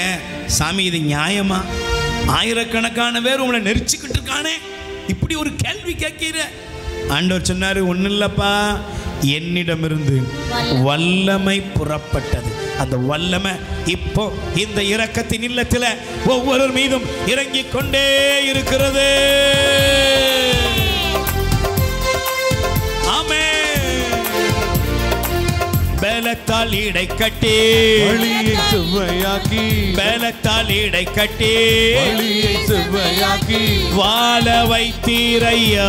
S1: சாமி இது நியாயமா? ஆயிரக்கணக்கான பேர் உங்களை நெரிச்சுக்கிட்டு இருக்கானே, இப்படி ஒரு கேள்வி கேட்கிற. ஆண்டவர் சொன்னாரு, ஒன்னும் இல்லப்பா, என்னிடமிருந்து வல்லமை புறப்பட்டது. அந்த வல்லமை இப்போ இந்த இரக்கத்தின் இல்லத்தில் ஒவ்வொரு மீதும் இறங்கிக் கொண்டே இருக்கிறது. பலத்தால் ஈடை கட்டி,
S2: வழியை செவ்வையாக்கி.
S1: பலத்தால் ஈடை கட்டி,
S2: வழியை செவ்வையாக்கி.
S1: வாழ வைத்தீரையா,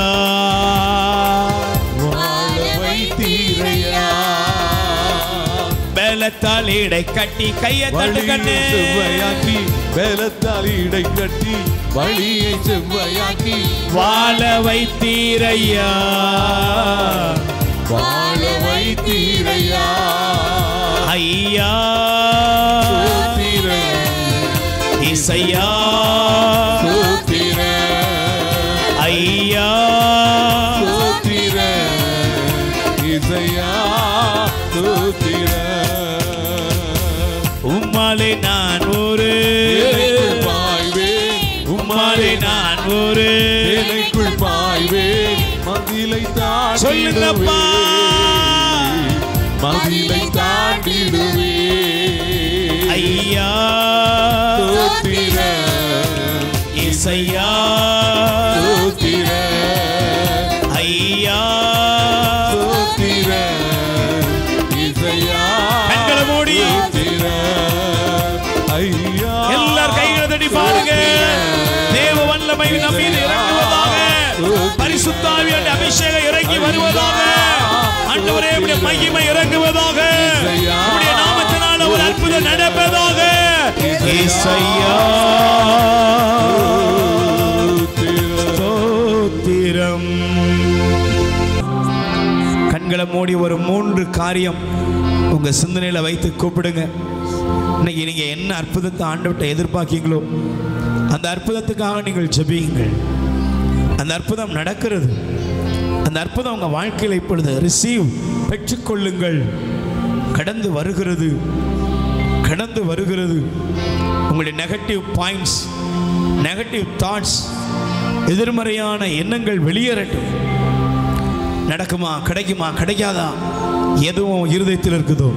S2: வாழ வைத்தீரையா.
S1: பலத்தால் ஈடை கட்டி. கையை தட்டு கண்ணு.
S2: செவ்வையாக்கி, பலத்தால் ஈடை கட்டி. வழியை செவ்வையாக்கி.
S1: வாழ வைத்தீரையா,
S2: வாழ வைத்தீரையா.
S1: ஐயா
S2: சோத்திர
S1: இசையா,
S2: சோத்திர
S1: ஐயா
S2: சோத்திர இசையா சோத்திர.
S1: உம்மாலே நான் ஒரு,
S2: எனக்குள் பாய்வேன்.
S1: உம்மாலே நான் ஒரு,
S2: எனக்குள் பாய்வேன். மதிலை
S1: சொல்லுங்கப்பா.
S2: தாண்டிடுவே, மதிலை தாண்டிடுவே.
S1: ஐயா
S2: சோத்திர
S1: இசையா,
S2: சோத்திர
S1: ஐயா
S2: சோத்திர இசையா.
S1: கண்களை மூடி
S2: சோத்திர ஐயா.
S1: எல்லார் கைகளை தட்டி பாருங்க. தேவ வல்லமை நம் மீது இறங்குவதாக, பரிசுத்த ஆவியானவருடைய அபிஷேகம் இறங்கி வருவதாக, ஆண்டவரே உம்முடைய மகிமை இறங்குவதாக, உம்முடைய நாமத்தினால ஒரு அற்புதம் நடப்பதாக. இசையா ஸ்தோத்திரம். கண்களை மூடி ஒரு 3 காரியம் உங்க சிந்தனையில வைத்து கூப்பிடுங்க. இன்னைக்கு நீங்க என்ன அற்புதத்தை ஆண்டவர்கிட்ட எதிர்பார்க்கீங்களோ அந்த அற்புதத்துக்காக நீங்கள் ஜெபியுங்கள். அந்த அற்புதம் நடக்கிறது. அந்த அற்புதம் உங்க வாழ்க்கையில் இப்பொழுது ரிசீவ் பெற்றுக்கொள்ளுங்கள். கடந்து வருகிறது, கடந்து வருகிறது. உங்களுடைய நெகட்டிவ் பாயிண்ட்ஸ், நெகட்டிவ் தாட்ஸ், எதிர்மறையான எண்ணங்கள் வெளியேறட்டும். நடக்குமா, கிடைக்குமா, கிடைக்காதா, எதுவும் இருதயத்தில் இருக்குதோ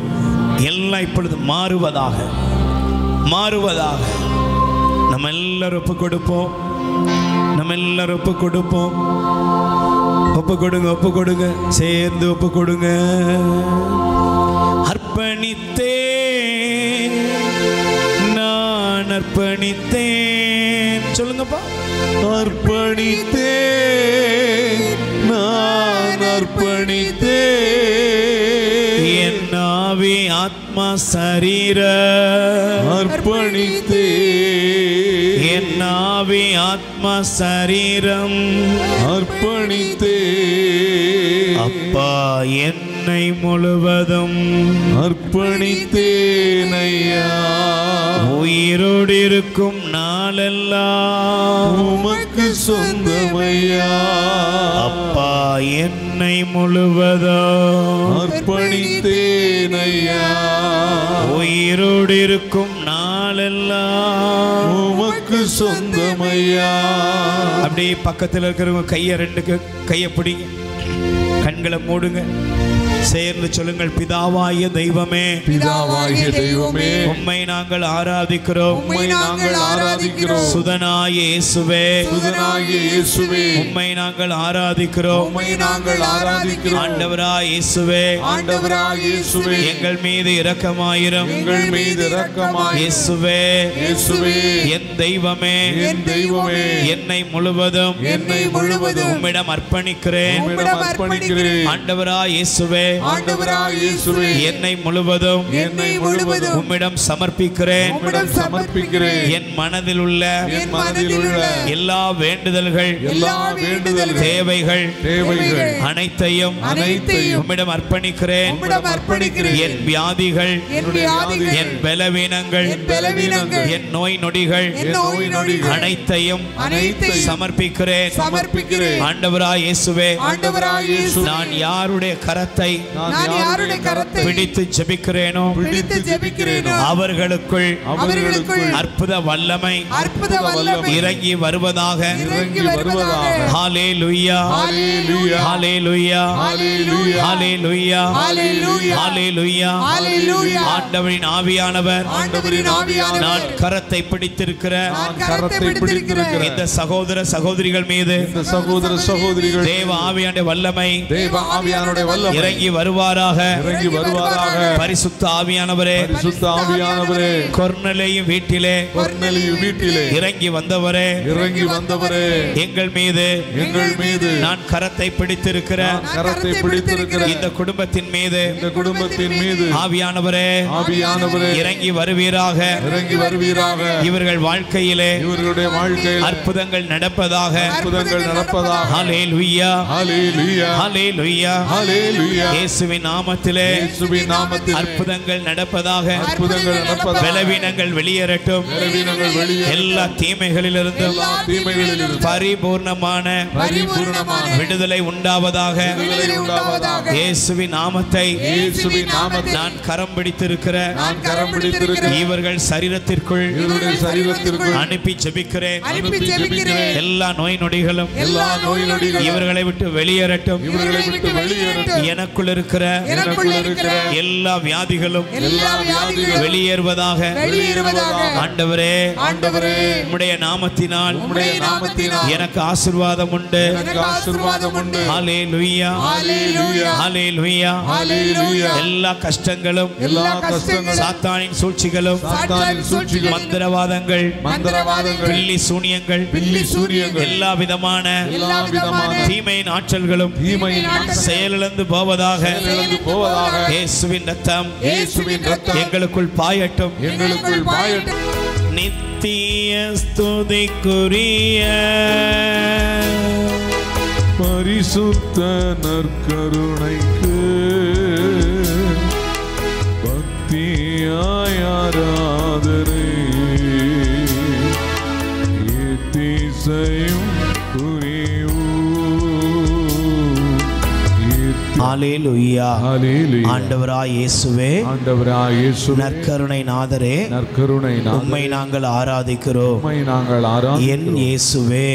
S1: எல்லாம் இப்பொழுது மாறுவதாக, மாறுவதாக. நம்ம எல்லாரும் ஒப்பு கொடுப்போம். நம்ம எல்லாரும் ஒப்பு கொடுப்போம். ஒப்பு கொடுங்க, ஒப்பு கொடுங்க, சேர்ந்து ஒப்பு கொடுங்க. அர்ப்பணித்தேன், நான் அர்ப்பணித்தேன். சொல்லுங்கப்பா.
S2: அர்ப்பணித்தேன், நான் அர்ப்பணித்தேன்.
S1: என் ஆவி ஆத்மா சரீர
S2: அர்ப்பணித்தேன்.
S1: என் ஆவி ஆத்மா சரீரம்
S2: அர்ப்பணித்தேன்.
S1: அப்பா என் என்னை முழுவதும்
S2: அர்ப்பணித்தேன் ஐயா.
S1: உயிரோடு இருக்கும் நாளெல்லாம்
S2: உமக்கு சொந்தமையா.
S1: அப்பா என்னை முழுவதும்
S2: அர்ப்பணித்தேன் ஐயா.
S1: உயிரோடு இருக்கும் நாளெல்லாம்
S2: உமக்கு சொந்தமையா.
S1: அப்படியே பக்கத்தில் இருக்கிறவங்க கையை கையை பிடிங்க, கண்களை மூடுங்க, சேர்ந்து சொல்லுங்கள். பிதாவாகிய தெய்வமே,
S2: பிதாவாகிய தெய்வமே,
S1: உம்மை நாங்கள் ஆராதிக்கிறோம்.
S2: உம்மை நாங்கள் ஆராதிக்கிறோம்.
S1: சுதனாகிய இயேசுவே,
S2: சுதனாகிய இயேசுவே,
S1: உம்மை நாங்கள் ஆராதிக்கிறோம்.
S2: உம்மை நாங்கள் ஆராதிக்கிறோம்.
S1: ஆண்டவராய் இயேசுவே,
S2: ஆண்டவராகிய இயேசுவே,
S1: எங்கள் மீது இரக்கமாயிரும்.
S2: எங்கள் மீது இரக்கமாயிரும்.
S1: இயேசுவே,
S2: இயேசுவே,
S1: என் தெய்வமே,
S2: என் தெய்வமே,
S1: என்னை முழுவதும்
S2: என்னை முழுவதும்
S1: உம்மிடம் அர்ப்பணிக்கிறேன்.
S2: உம்மிடம் அர்ப்பணிக்கிறேன்.
S1: ஆண்டவராய் இயேசுவே,
S2: ஆண்டவராகிய இயேசுவே,
S1: என்னை முழுவதும்
S2: என்னை முழுவதும்
S1: உம்மிடம் சமர்ப்பிக்கிறேன்.
S2: உம்மிடம் சமர்ப்பிக்கிறேன்.
S1: என் மனதில் உள்ள
S2: என் மனதில் உள்ள
S1: எல்லா வேண்டுதல்கள்,
S2: எல்லா வேண்டுதல்கள்,
S1: தேவைகள்
S2: அனைத்தையும்
S1: உம்மிடம் அர்ப்பணிக்கிறேன். என் வியாதிகள், என் பலவீனங்கள், என் நோய் நொடிகள் அனைத்தையும் சமர்ப்பிக்கிறேன். ஆண்டவராய் இயேசுவே, நான் யாருடைய கரத்தை பிடித்து ஜெபிக்கிறேனோ அவர்களுக்குள் அற்புத வல்லமை இறங்கி வருவதாக. ஹல்லேலூயா, ஹல்லேலூயா, ஹல்லேலூயா, ஹல்லேலூயா. ஆண்டவரின் ஆவியானவர் நான் கரத்தை பிடித்திருக்கிற இந்த சகோதர சகோதரிகள் மீது தேவ ஆவியானுடைய வல்லமை இறங்கி வருவாராக. பரிசுத்த ஆவியானவரே, கொர்நேலியும் வீட்டிலே இறங்கி வந்தவரே, எங்கள் மீது நான் கரத்தை பிடித்திருக்கிற இந்த குடும்பத்தின் மீது ஆவியானவரே இறங்கி வருவீராக. இவர்கள் வாழ்க்கையிலே அற்புதங்கள் நடப்பதாக. ஹல்லேலூயா, ஹல்லேலூயா, இயேசுவின் நாமத்திலே அற்புதங்கள் நடப்பதாக. பலவீனங்கள் வெளியேறட்டும். எல்லா தீமைகளிலிருந்தும் பரிபூர்ணமான விடுதலை உண்டாவதாக. இயேசுவின் நாமத்தை நான் கரம் பிடித்திருக்கிற இவர்கள் சரீரத்திற்குள் அனுப்பி ஜெபிக்கிறேன். எல்லா நோய் நொடிகளும் இவர்களை விட்டு வெளியேறட்டும். எனக்குள் இருக்கிற எல்லா வியாதிகளும் வெளியேறுவதாக. ஆண்டவரே, உம்முடைய நாமத்தினால் எனக்கு ஆசீர்வாதம் உண்டு. ஹல்லேலூயா, ஹல்லேலூயா. எல்லா கஷ்டங்களும் சாத்தானின் சூழ்ச்சிகளும் மந்திரவாதங்கள் பில்லி சூனியங்கள் எல்லா விதமான தீமையின் ஆற்றல்களும் செயலிழந்து போவதாக. இயேசுவின் ரத்தம் எங்களுக்குள் பாயட்டும். நித்திய ஸ்துதிக்குரிய
S2: பரிசுத்த நற்கருணைக்கு பக்தியாய் ஆராதனை எத்திசையும்
S1: ஹல்லேலூயா. ஆண்டவராய் இயேசுவே, நற்கருணை நாதரே, உம்மை நாங்கள் ஆராதிக்கிறோம். என் இயேசுவே,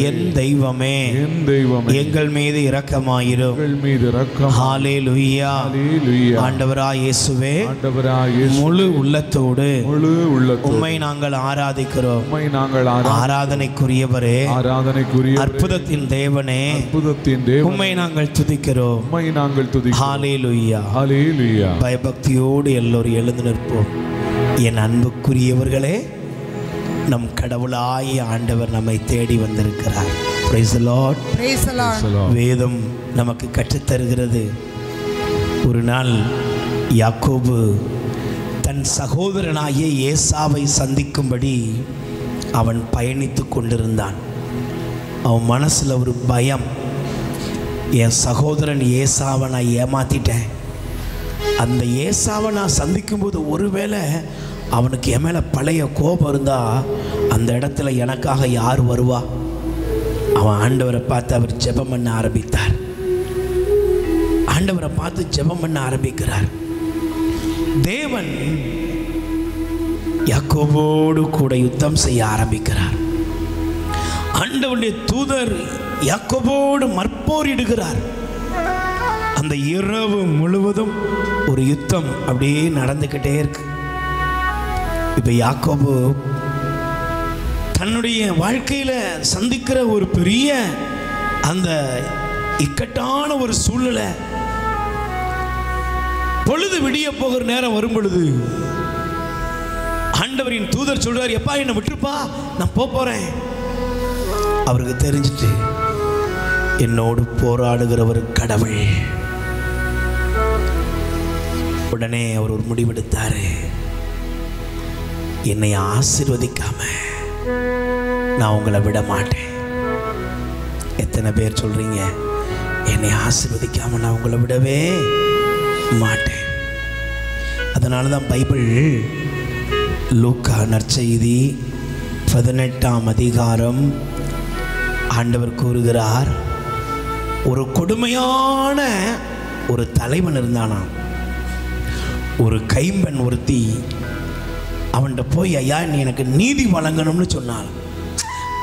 S1: என் தெய்வமே, எங்கள் மீது இரக்கமாயிரும். ஹல்லேலூயா. ஆண்டவராய் இயேசுவே, முழு உள்ளத்தோடு உம்மை நாங்கள் ஆராதிக்கிறோம். ஆராதனைக்குரியவரே, அற்புதத்தின் தேவனே, உம்மை நாங்கள் துதிக்கிறோம். ஹல்லேலூயா. பயபக்தியோடு எல்லோரும் எழுந்து நிற்போம். என் அன்புக்குரியவர்களே, நம் கடவுளாகிய ஆண்டவர் நம்மை தேடி வந்திருக்கிறார். Price the Lord. வேதம் நமக்கு கற்றுத்தருகிறது. ஒரு நாள் யாக்கோபு தன் சகோதரனாகிய ஏசாவை சந்திக்கும்படி அவன் பயணித்து கொண்டிருந்தான். அவன் மனசில் ஒரு பயம். என் சகோதரன் ஏசாவை நான் ஏமாத்திட்டேன். அந்த ஏசாவை நான் சந்திக்கும்போது ஒருவேளை அவனுக்கு என் மேலே பழைய கோபம் இருந்தால் அந்த இடத்துல எனக்காக யார் வருவா? அவன் ஆண்டவரை பார்த்து அவர் ஜெபம் பண்ண ஆரம்பித்தார். ஆண்டவரை பார்த்து ஜெபம் பண்ண ஆரம்பிக்கிறார். தேவன் யாக்கோபோடு கூட யுத்தம் செய்ய ஆரம்பிக்கிறார். ஆண்டவருடைய தூதர் யாக்கோபோடு மற்போரிடுகிறார். அந்த இரவு முழுவதும் ஒரு யுத்தம் அப்படியே நடந்துக்கிட்டே இருக்கு. இப்போ யாக்கோபு தன்னுடைய வாழ்க்கையில் சந்திக்கிற ஒரு பெரிய அந்த இக்கட்டான ஒரு சூழ்நிலை, பொழுது விடிய போகிற நேரம் வரும் பொழுது ஆண்டவரின் தூதர் சொல்றார், எப்பா என்னை விட்டுருப்பா, நான் போறேன். அவருக்கு தெரிஞ்சிட்டு என்னோடு போராடுகிற ஒரு கடவுள். உடனே அவர் ஒரு முடிவெடுத்தாரு, என்னை ஆசீர்வதிக்காம நான் உங்களை விட மாட்டேன். எத்தனை பேர் சொல்றீங்க, என்னை ஆசீர்வதிக்காம நான் உங்களை விடவே மாட்டேன்? அதனால தான் பைபிள் லூக்கா நற்செய்தி 18ஆம் அதிகாரம் ஆண்டவர் கூறுகிறார், ஒரு கொடுமையான ஒரு தலைவன் இருந்தானாம். ஒரு கைம்பெண் ஒருத்தி அவன்கிட்ட போய், ஐயா நீ எனக்கு நீதி வழங்கணும்னு சொன்னான்.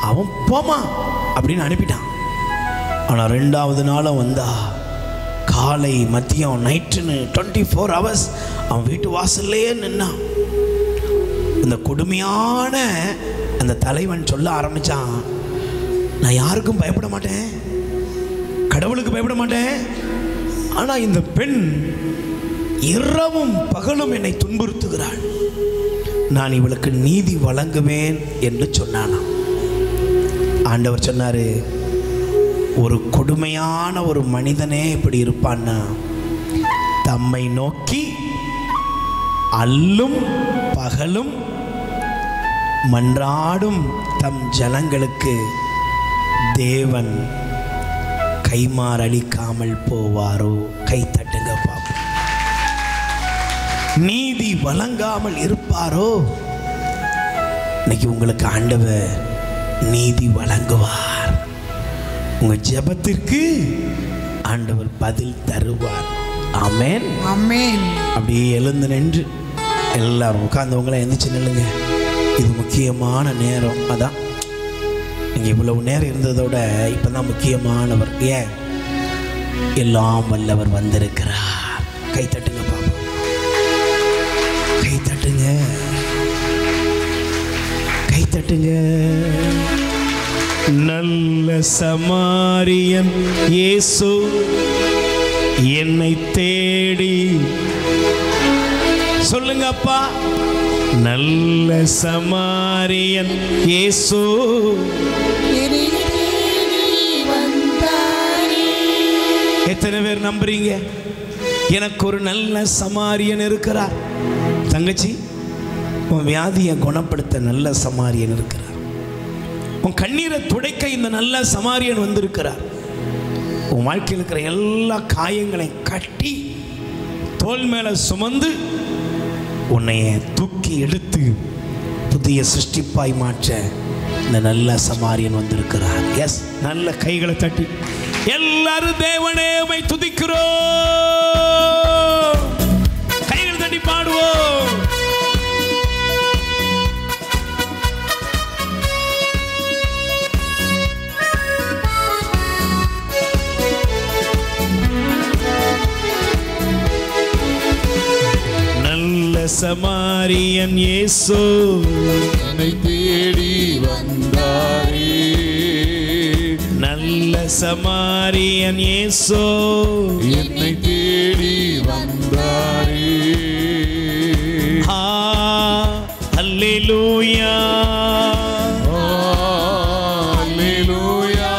S1: அவன் போமா அப்படின்னு அனுப்பிட்டான். ஆனால் 2வது நாளும் வந்தா, காலை மதியம் நைட்டுன்னு 24 hours அவன் வீட்டு வாசல்லையே நின்னான். இந்த கொடுமையான அந்த தலைவன் சொல்ல ஆரம்பித்தான், நான் யாருக்கும் பயப்பட மாட்டேன், கடவுளுக்கு பயப்பட மாட்டேன். ஆனால் இந்த பெண் இரவும் பகலும் என்னை துன்புறுத்துகிறாள், நான் இவளுக்கு நீதி வழங்குவேன் என்று சொன்னானாம். ஆண்டவர் சொன்னார், ஒரு கொடுமையான ஒரு மனிதனே இப்படி இருப்பான்னா, தம்மை நோக்கி அல்லும் பகலும் மன்றாடும் தம் ஜனங்களுக்கு தேவன் கைமாறளிக்காமல் போவாரோ? கை தட்டுங்க பாப்போம். நீதி வழங்காமல் இருப்பாரோ? இன்னைக்கு உங்களுக்கு ஆண்டவர் நீதி வழங்குவார். உங்க ஜெபத்திற்கு ஆண்டவர் பதில் தருவார். ஆமென், ஆமென். அப்படியே எழுந்து நின்று எல்லாரும் உட்கார்ந்தவங்கள எந்திரிச்சு நில்லுங்க. இது முக்கியமான நேரம். அதான் நீங்க இவ்வளவு நேரம் இருந்ததோட இப்பதான் முக்கியமானவர். ஏன்? எல்லாம் வல்லவர் வந்திருக்கிறார். கை தட்டுங்க பாப்பா, கை தட்டுங்க, கை தட்டுங்க. நல்ல சமாரியன் இயேசு என்னை தேடி, சொல்லுங்க அப்பா, நல்ல சமாரியன் இயேசு எத்தனை பேர் நம்புறீங்க? எனக்கு ஒரு நல்ல சமாரியன் இருக்கிறார். தங்கச்சி, உன் வியாதியை குணப்படுத்த நல்ல சமாரியன் இருக்கிறார். உன் கண்ணீரை துடைக்க இந்த நல்ல சமாரியன் வந்திருக்கிறார். உன் வாழ்க்கையில் இருக்கிற எல்லா காயங்களையும் கட்டி தோள் மேல சுமந்து உன்னைய தூக்கி எடுத்து புதிய சிருஷ்டிப்பாய் மாற்ற இந்த நல்ல சமாரியன் வந்திருக்கிறார். எஸ், நல்ல கைகளை தட்டி எல்லாரும் தேவனே உம்மை துதிக்கிறோம், கைகள் தட்டி பாடுவோம். சமாரியன் இயேசு
S2: என்னை தேடி வந்தாரே,
S1: நல்ல சமாரியன் இயேசு
S2: என்னை தேடி வந்தாரே.
S1: அல்லேலூயா,
S2: அல்லேலூயா,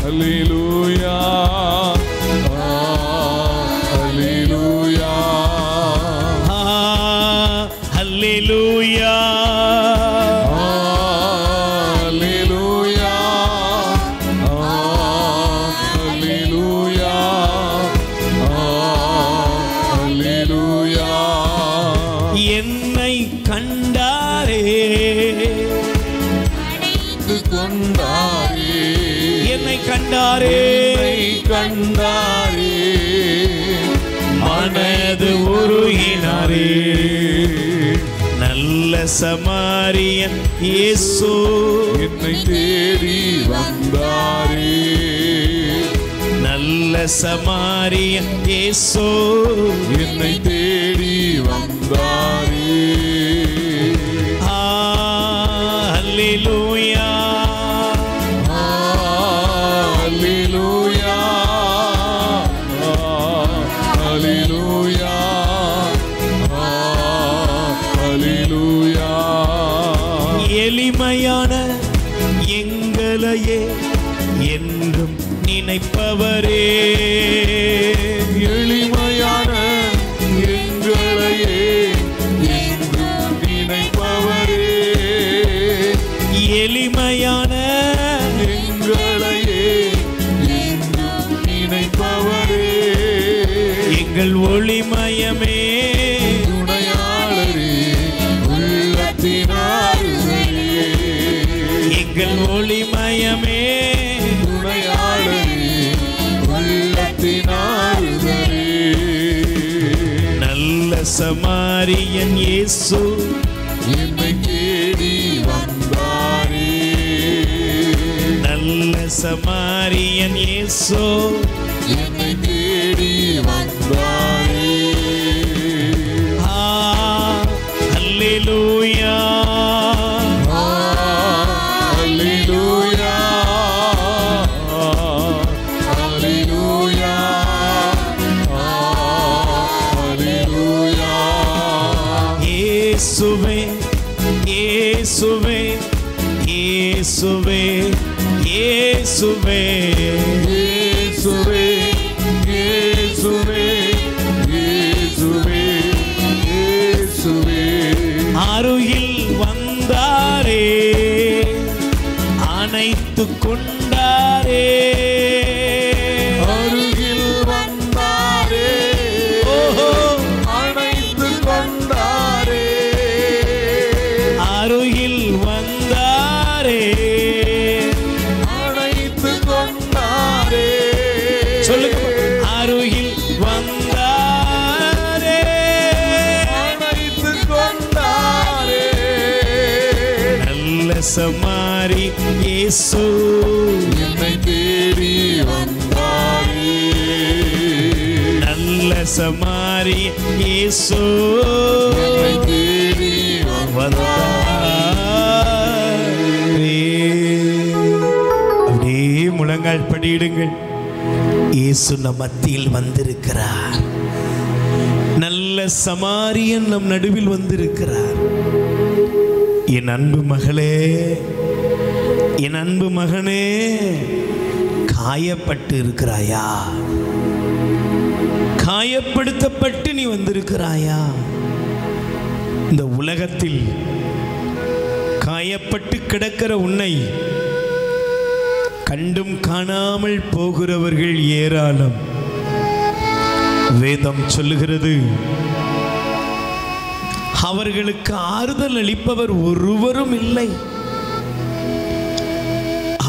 S2: அல்லேலூயா,
S1: அல்லேலூயா,
S2: அல்லேலூயா, அணைத்து கொண்டாரே,
S1: என்னை கண்டாரே,
S2: கண்டாரே,
S1: மனது உருகினாரே. நல்ல சமாரியன் இயேசு
S2: என்னை தேடி வந்தாரே,
S1: நல்ல சமாரியன் இயேசு
S2: என்னை தேடி வந்தாரே.
S1: அல்லேலூயா,
S2: அல்லேலூயா, அல்லேலூயா, அல்லேலூயா.
S1: எளிமையான எங்களையே என்றும் நினைப்பவரே,
S2: எளிமையான எங்களையே என்றும் நினைப்பவரே,
S1: எளிமையான
S2: எங்களையே என்றும் நினைப்பவரே,
S1: எங்கள் ஒளிமயமே,
S2: துணையாளரே, உள்ளத்தினாருகளே,
S1: எங்கள் ஒளிமயமே,
S2: துணையாளரே, உள்ளத்தினாருகளே.
S1: நல்ல சமாரியன் இயேசு
S2: என்னை தேடி வந்தாரே,
S1: நல்ல சமாரியன் இயேசு
S2: என்னை தேடி வந்தாரே.
S1: அல்லேலூயா,
S2: அல்லேலூயா, அல்லேலூயா, அல்லேலூயா.
S1: இயேசுவே இயேசுவே இயேசுவே இயேசுவே
S2: இயேசுவே, இயேசுவே, இயேசுவே, இயேசுவே.
S1: அருகில் வந்தாரே, அணைத்து கொண்டாரே,
S2: அருகில் வந்தாரே,
S1: ஓஹோ,
S2: அணைத்து கொண்டாரே,
S1: அருகில் வந்தாரே,
S2: அணைத்து கொண்டாரே.
S1: சொல்லுங்க, அருகில் வந்தாரே,
S2: அணைத்து கொண்டாரே.
S1: நல்ல சமாரி இயேசு
S2: என்னை தேடி வந்தாரே,
S1: நல்ல சமாரி இயேசு
S2: என்னை தேடி
S1: வந்தாரே. அப்படியே முழங்கால் படியிடுங்கள். இயேசு நம் மத்தியில் வந்திருக்கிறார். நல்ல சமாரியன் நம் நடுவில் வந்திருக்கிறார். என் அன்பு மகளே, என் அன்பு மகனே, காயப்பட்டு இருக்கிறாயா? காயப்படுத்தப்பட்டு நீ வந்திருக்கிறாயா? இந்த உலகத்தில் காயப்பட்டு கிடக்கிற உன்னை கண்டும் காணாமல் போகிறவர்கள் ஏராளம். வேதம் சொல்லுகிறது, அவர்களுக்கு ஆறுதல் அளிப்பவர் ஒருவரும் இல்லை.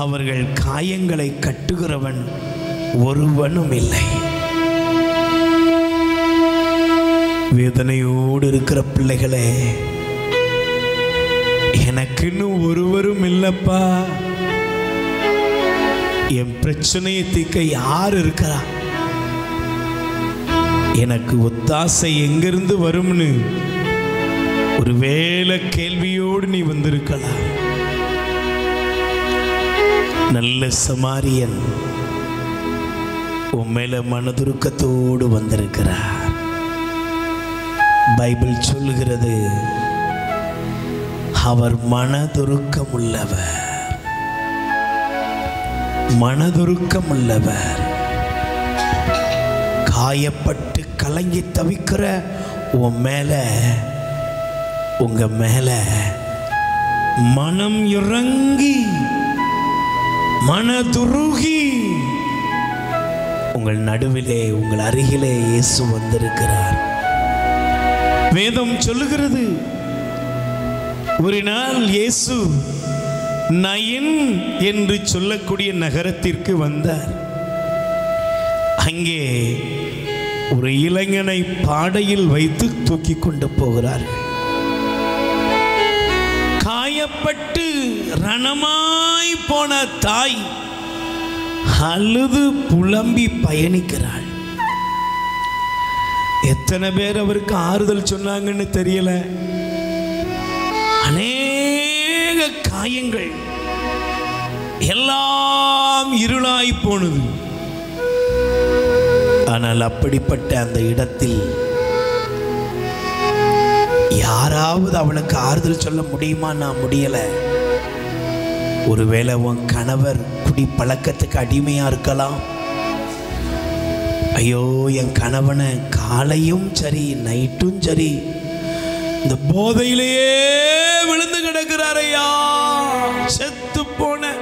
S1: அவர்கள் காயங்களை கட்டுகிறவன் ஒருவனும் இல்லை. வேதனையோடு இருக்கிற பிள்ளைகளே, எனக்குன்னு ஒருவரும் இல்லப்பா, என் பிரச்சனையை தீர்க்க யார் இருக்கிறா, எனக்கு ஒத்தாசை எங்கிருந்து வரும்னு ஒருவேளை கேள்வியோடு நீ வந்திருக்கலாம். நல்ல சமாரியன் உன் மேல மனதுருக்கத்தோடு வந்திருக்கிறார். பைபிள் சொல்லுகிறது, அவர் மனதுருக்கம் உள்ளவர், மனதுருக்கம் உள்ளவர். காயப்பட்டு கலங்கி தவிக்கிற உன் மேல, உங்க மேல மனம் இறங்கி மனதுருகி உங்கள் நடுவிலே, உங்கள் அருகிலே இயேசு வந்திருக்கிறார். வேதம் சொல்லுகிறது, ஒரு நாள் இயேசு நயின் என்று சொல்லக்கூடிய நகரத்திற்கு வந்தார். அங்கே ஒரு இளைஞனை பாடையில் வைத்து தூக்கி கொண்டு போகிறார்கள். காயப்பட்டு ரணமாய் போன தாய் அழுது புலம்பி பயணிக்கிறாள். எத்தனை பேர் அவருக்கு ஆறுதல் சொன்னாங்கன்னு தெரியல. அநேக காயங்கள், எல்லாம் இருளாய் போனது. ஆனால் அப்படிப்பட்ட அந்த இடத்தில் யாராவது அவளுக்கு ஆறுதல் சொல்ல முடியுமா? நான் முடியல. ஒருவேளை உன் கணவர் குடி பழக்கத்துக்கு அடிமையா இருக்கலாம். ஐயோ, என் கணவனை காலையும் சரி நைட்டும் சரி இந்த போதையிலேயே விழுந்து கிடக்கிறாரையா, செத்து போன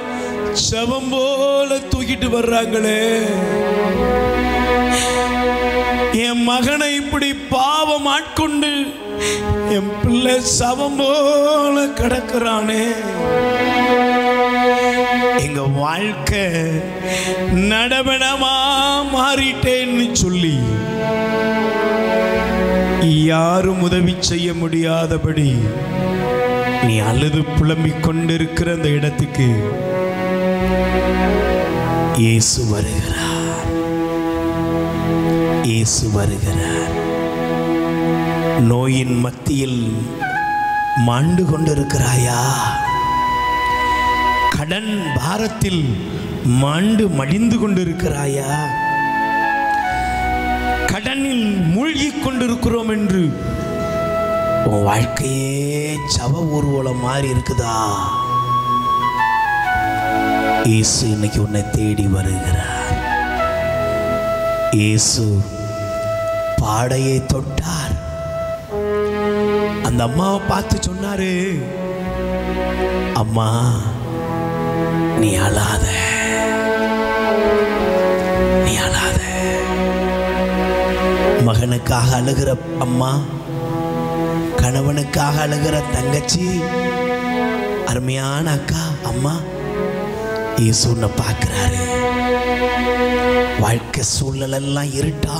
S1: சவம் போல தூக்கிட்டு வர்றாங்களே. என் மகனை இப்படி பாவம் ஆட்கொண்டு என் பிள்ளை சவம் போல கிடக்கிறானே. எங்க வாழ்க்கை நடவனமா மாறிட்டேன்னு சொல்லி யாரும் உதவி செய்ய முடியாதபடி நீ அழுது புலம்பிக் கொண்டிருக்கிற அந்த இடத்துக்கு இயேசு வருகிறார். இயேசு வருகிறார். நோயின் மத்தியில் மாண்டு கொண்டிருக்கிறாயா? கடன் பாரத்தில் மாண்டு மடிந்து கொண்டிருக்கிறாயா? கடனில் மூழ்கி கொண்டிருக்கிறோம் என்று உன் வாழ்க்கையே சவ ஊர்வலம் மாறி இருக்குதா? இயேசு இன்னைக்கு உன்னை தேடி வருகிறார். இயேசு பாடையை தொட்டார். அந்த அம்மாவை பார்த்து சொன்னாரு, அம்மா நீ அழாத, நீ அழாத. மகனுக்காக அழுகிற அம்மா, கணவனுக்காக அழுகிற தங்கச்சி, அருமையான அக்கா, அம்மா, இயேசு உன்னை பார்க்கிறாரு. வாழ்க்கை சூழ்நிலை எல்லாம் இருட்டா,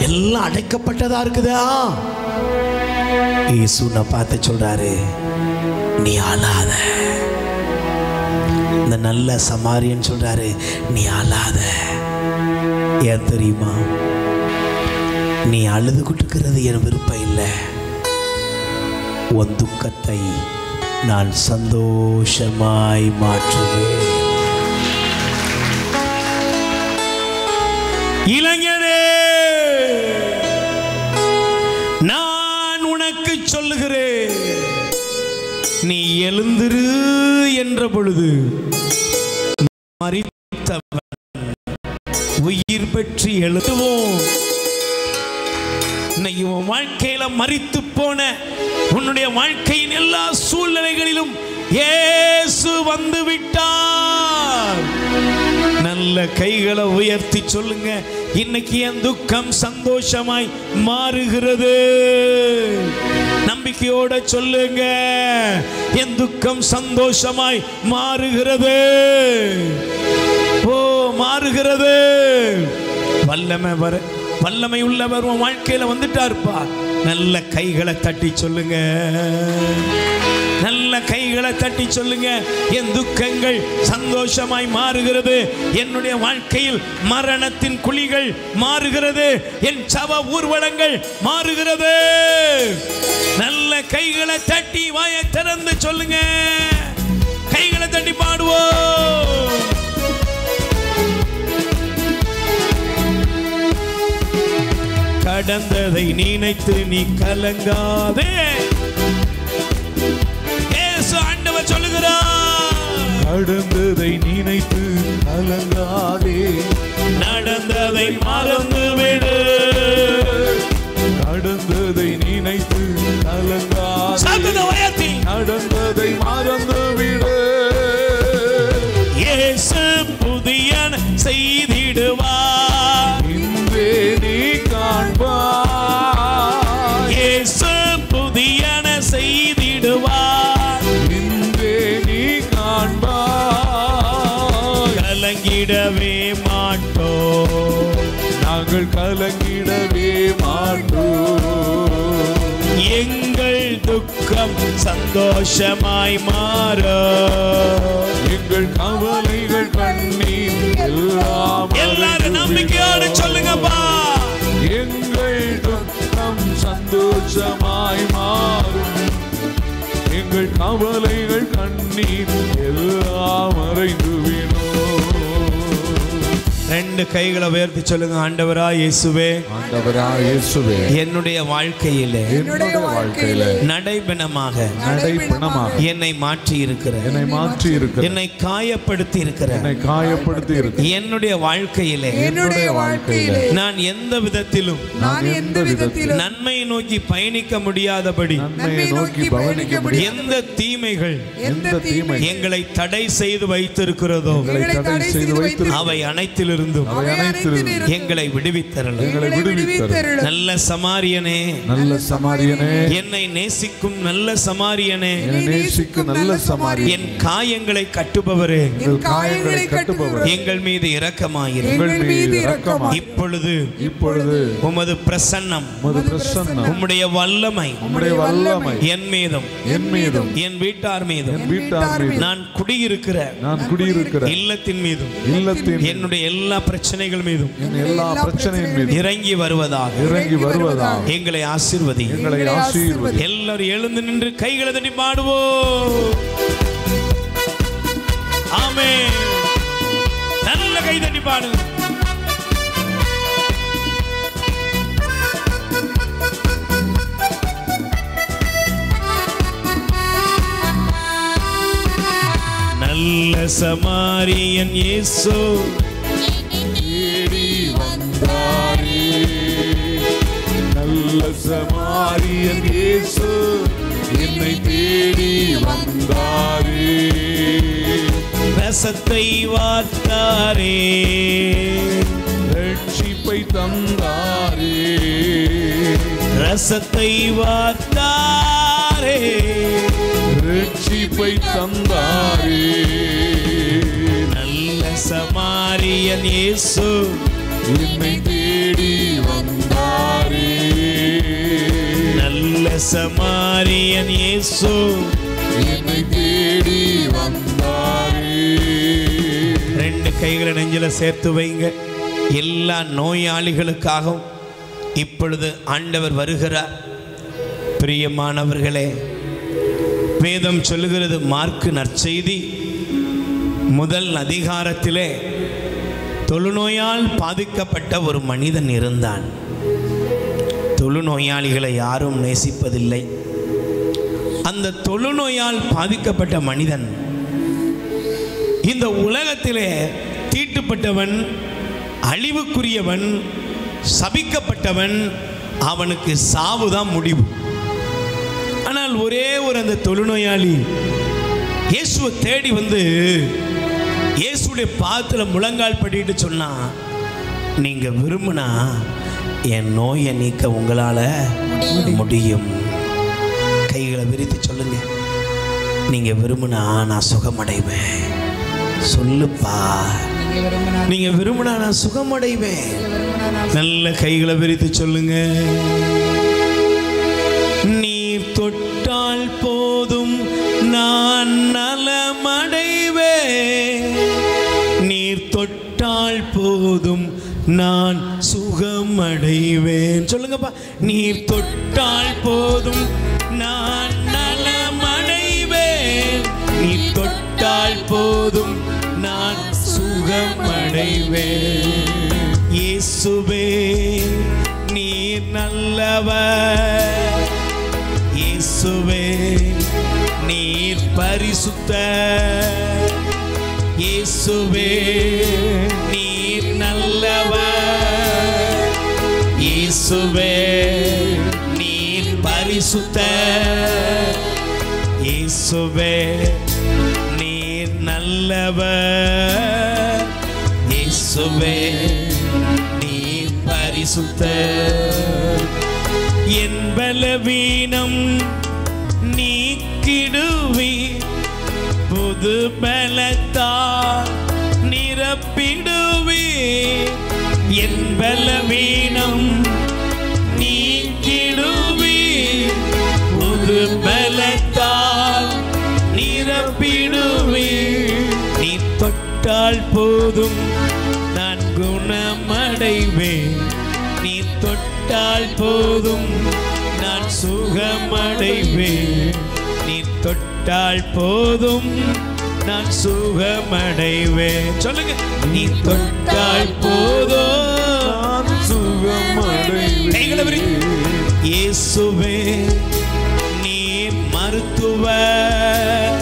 S1: எல்லாம் அடைக்கப்பட்டதா இருக்குதா? இயேசு உன்னை பார்த்து சொல்றாரு, நீ அழாத. இந்த நல்ல சமாரியன் சொல்றாரு, நீ அழாத. ஏன் தெரியுமா? நீ அழுது கொண்டிருக்கிறது என் விருப்பம் இல்லை. உன் துக்கத்தை நான் சந்தோஷமாய் மாற்றுவேன். இளைஞனே, நான் உனக்கு சொல்லுகிறேன், நீ எழுந்திரு என்ற பொழுது மரித்தவன் உயிர் பெற்று எழுதுவோம். இன்னைக்கு உன் வாழ்க்கையில மரித்து போன உன்னுடைய வாழ்க்கையின் எல்லா சூழ்நிலைகளிலும் இயேசு வந்து விட்டார். நல்ல கைகளை உயர்த்தி சொல்லுங்க, இன்னைக்கு என் துக்கம் சந்தோஷமாய் மாறுகிறது. நம்பிக்கையோட சொல்லுங்க, என் துக்கம் சந்தோஷமாய் மாறுகிறது. ஓ, மாறுகிறது. வல்லமை உள்ளவர் உன் வாழ்க்கையில வந்துட்டார்ப்பா. நல்ல கைகளை தட்டி சொல்லுங்க, நல்ல கைகளை தட்டி சொல்லுங்க, என் துக்கங்கள் சந்தோஷமாய் மாறுகிறது. என்னுடைய வாழ்க்கையில் மரணத்தின் குழிகள் மாறுகிறது. என் சவ ஊர்வலங்கள் மாறுகிறது. நல்ல கைகளை தட்டி வாயை திறந்து சொல்லுங்க, கைகளை தட்டி பாடுவோம். கடந்ததை நினைத்து நீ கலங்காதே. இயேசு ஆண்டவர் சொல்லுகிறார்,
S2: கடந்ததை நினைத்து கலங்காதே.
S1: நடந்ததை மறந்து விடு.
S2: கடந்ததை நினைத்து கலங்காதே. நடந்ததை மறந்து விடு.
S1: இயேசு புதியன செய்திடுவார்.
S2: இன்றே நீ காண்பாய்.
S1: இயேசு புதியன செய்திடுவார்.
S2: இன்றே நீ காண்பாய்.
S1: கலங்கிடவே மாட்டோம்,
S2: நாங்கள் கலங்கிடவே மாட்டோம்.
S1: எங்கள் துக்கம் சந்தோஷமாய் மாற,
S2: எங்கள் கவலைகள் கண்ணீர் எல்லாம்
S1: எல்லாரும் நம்பிக்கையோடு சொல்லுங்கப்பா.
S2: எங்கள் துக்கம் சந்தோஷமாய் மாறும், எங்கள் கவலைகள் கண்ணீர் எல்லாம் மறைந்து விடும்.
S1: ரெண்டு கைகளை உயர்த்தி சொல்லுங்க. ஆண்டவராய் இயேசுவே,
S2: ஆண்டவராய் இயேசுவே,
S1: என்னுடைய வாழ்க்கையிலே நடைபெணமாக என்னை மாற்றி இருக்கிற, என்னை காயப்படுத்தி இருக்கிற, என்னுடைய வாழ்க்கையிலே நான் எந்த விதத்திலும் நன்மையை நோக்கி பயணிக்க முடியாதபடி எந்த தீமைகள் எங்களை தடை செய்து வைத்திருக்கிறதோ அவை அனைத்திலிருந்தும் எங்களை விடுவித்தரலும். நல்ல சமாரியனே,
S2: நல்ல சமாரியனே,
S1: என்னை நேசிக்கும் நல்ல சமாரியனே,
S2: நல்ல சமாரியனே,
S1: என் காயங்களை கட்டுபவரே, எங்கள் மீது இரக்கமாயிரும். இப்பொழுது உமது பிரசன்னம், உம்முடைய வல்லமை என் மீதும் என் வீட்டார் மீதும் நான் குடியிருக்கிற இல்லத்தின் மீதும் என்னுடைய எல்லா பிரச்சனைகள் மீதும் இறங்கி வருவதாக எங்களை ஆசீர்வதி. எல்லாரும் எழுந்து நின்று கைகளை தட்டி பாடுவோம். ஆமென். நல்ல கை தட்டி பாடுங்க. நல்ல சமாரியன் இயேசு
S2: தேடி வந்தாரே, நல்ல சமாரியன் இயேசு என்னை தேடி வந்தாரே.
S1: ரசத்தை வார்த்தாரே,
S2: ரட்சிப்பை தந்தாரே,
S1: ரசத்தை வார்த்தாரே,
S2: ரட்சிப்பை தந்தாரே.
S1: நல்ல சமாரியன் இயேசு
S2: என்னை தேடி வந்தாரே,
S1: நல்ல சமாரியன் இயேசு
S2: என்னை தேடி வந்தாரே.
S1: ரெண்டு கைகளை நெஞ்சில சேர்த்து வைங்க. எல்லா நோயாளிகளுக்காகவும் இப்பொழுது ஆண்டவர் வருகிறார். பிரியமானவர்களே, வேதம் சொல்லுகிறது, மார்க்கு நற்செய்தி முதல் அதிகாரத்திலே தொழுநோயால் பாதிக்கப்பட்ட ஒரு மனிதன் இருந்தான். தொழுநோயாளிகளை யாரும் நேசிப்பதில்லை. அந்த தொழுநோயால் பாதிக்கப்பட்ட மனிதன் இந்த உலகத்திலே தீட்டுப்பட்டவன், அழிவுக்குரியவன், சபிக்கப்பட்டவன். அவனுக்கு சாவுதான் முடிவு. ஆனால் ஒரே ஒரு அந்த தொழுநோயாளி இயேசுவை தேடி வந்து இயேசுடைய பாதத்தில் முழங்கால் படிட்டு சொன்னா, நீங்க விரும்பினா என் நோயை நீக்க உங்களால முடியும். கைகளை விரித்து சொல்லுங்க. நீங்க விரும்பினா நான் சுகமடைவேன். சொல்லுப்பா, நீங்க விரும்பினா நான் சுகமடைவேன். நல்ல கைகளை விரித்து சொல்லுங்க. நீர் தொட்டால் போதும் நான் நலமடைவேன். நீர் தொட்டால் போதும் நான் சுகமடைவேன். சொல்லுங்கப்பா. நீர் தொட்டால் போதும் நான் நலமடைவேன். நீர் தொட்டால் போதும் நான் சுகமடைவேன். இயேசுவே நீர் நல்லவர். இயேசுவே நீர் பரிசுத்தர். இயேசுவே நீர் நல்லவர். இயேசுவே நீர் பரிசுத்தர். இயேசுவே நீர் நல்லவர். இயேசுவே நீர் பரிசுத்தர். என் பலவீனம் நீக்கிடுவி, புது பலத்தால் நிரப்பிடுவி. என் பலவீனம் நீக்கிடுவீர், புது பலத்தால் நிரப்பிடுவீர். நீ தொட்டால் போதும் நான் குணமடைவேன், நீ தொட்டால் போதும் நான் சுகமடைவேன், நீ தொட்டால் போதும் நான் சுகமடைவேன். சொல்லுங்க, நீ தொட்டால் போதும் நான் சுகமடைவேன். இயேசுவே நீர் மருத்துவர்,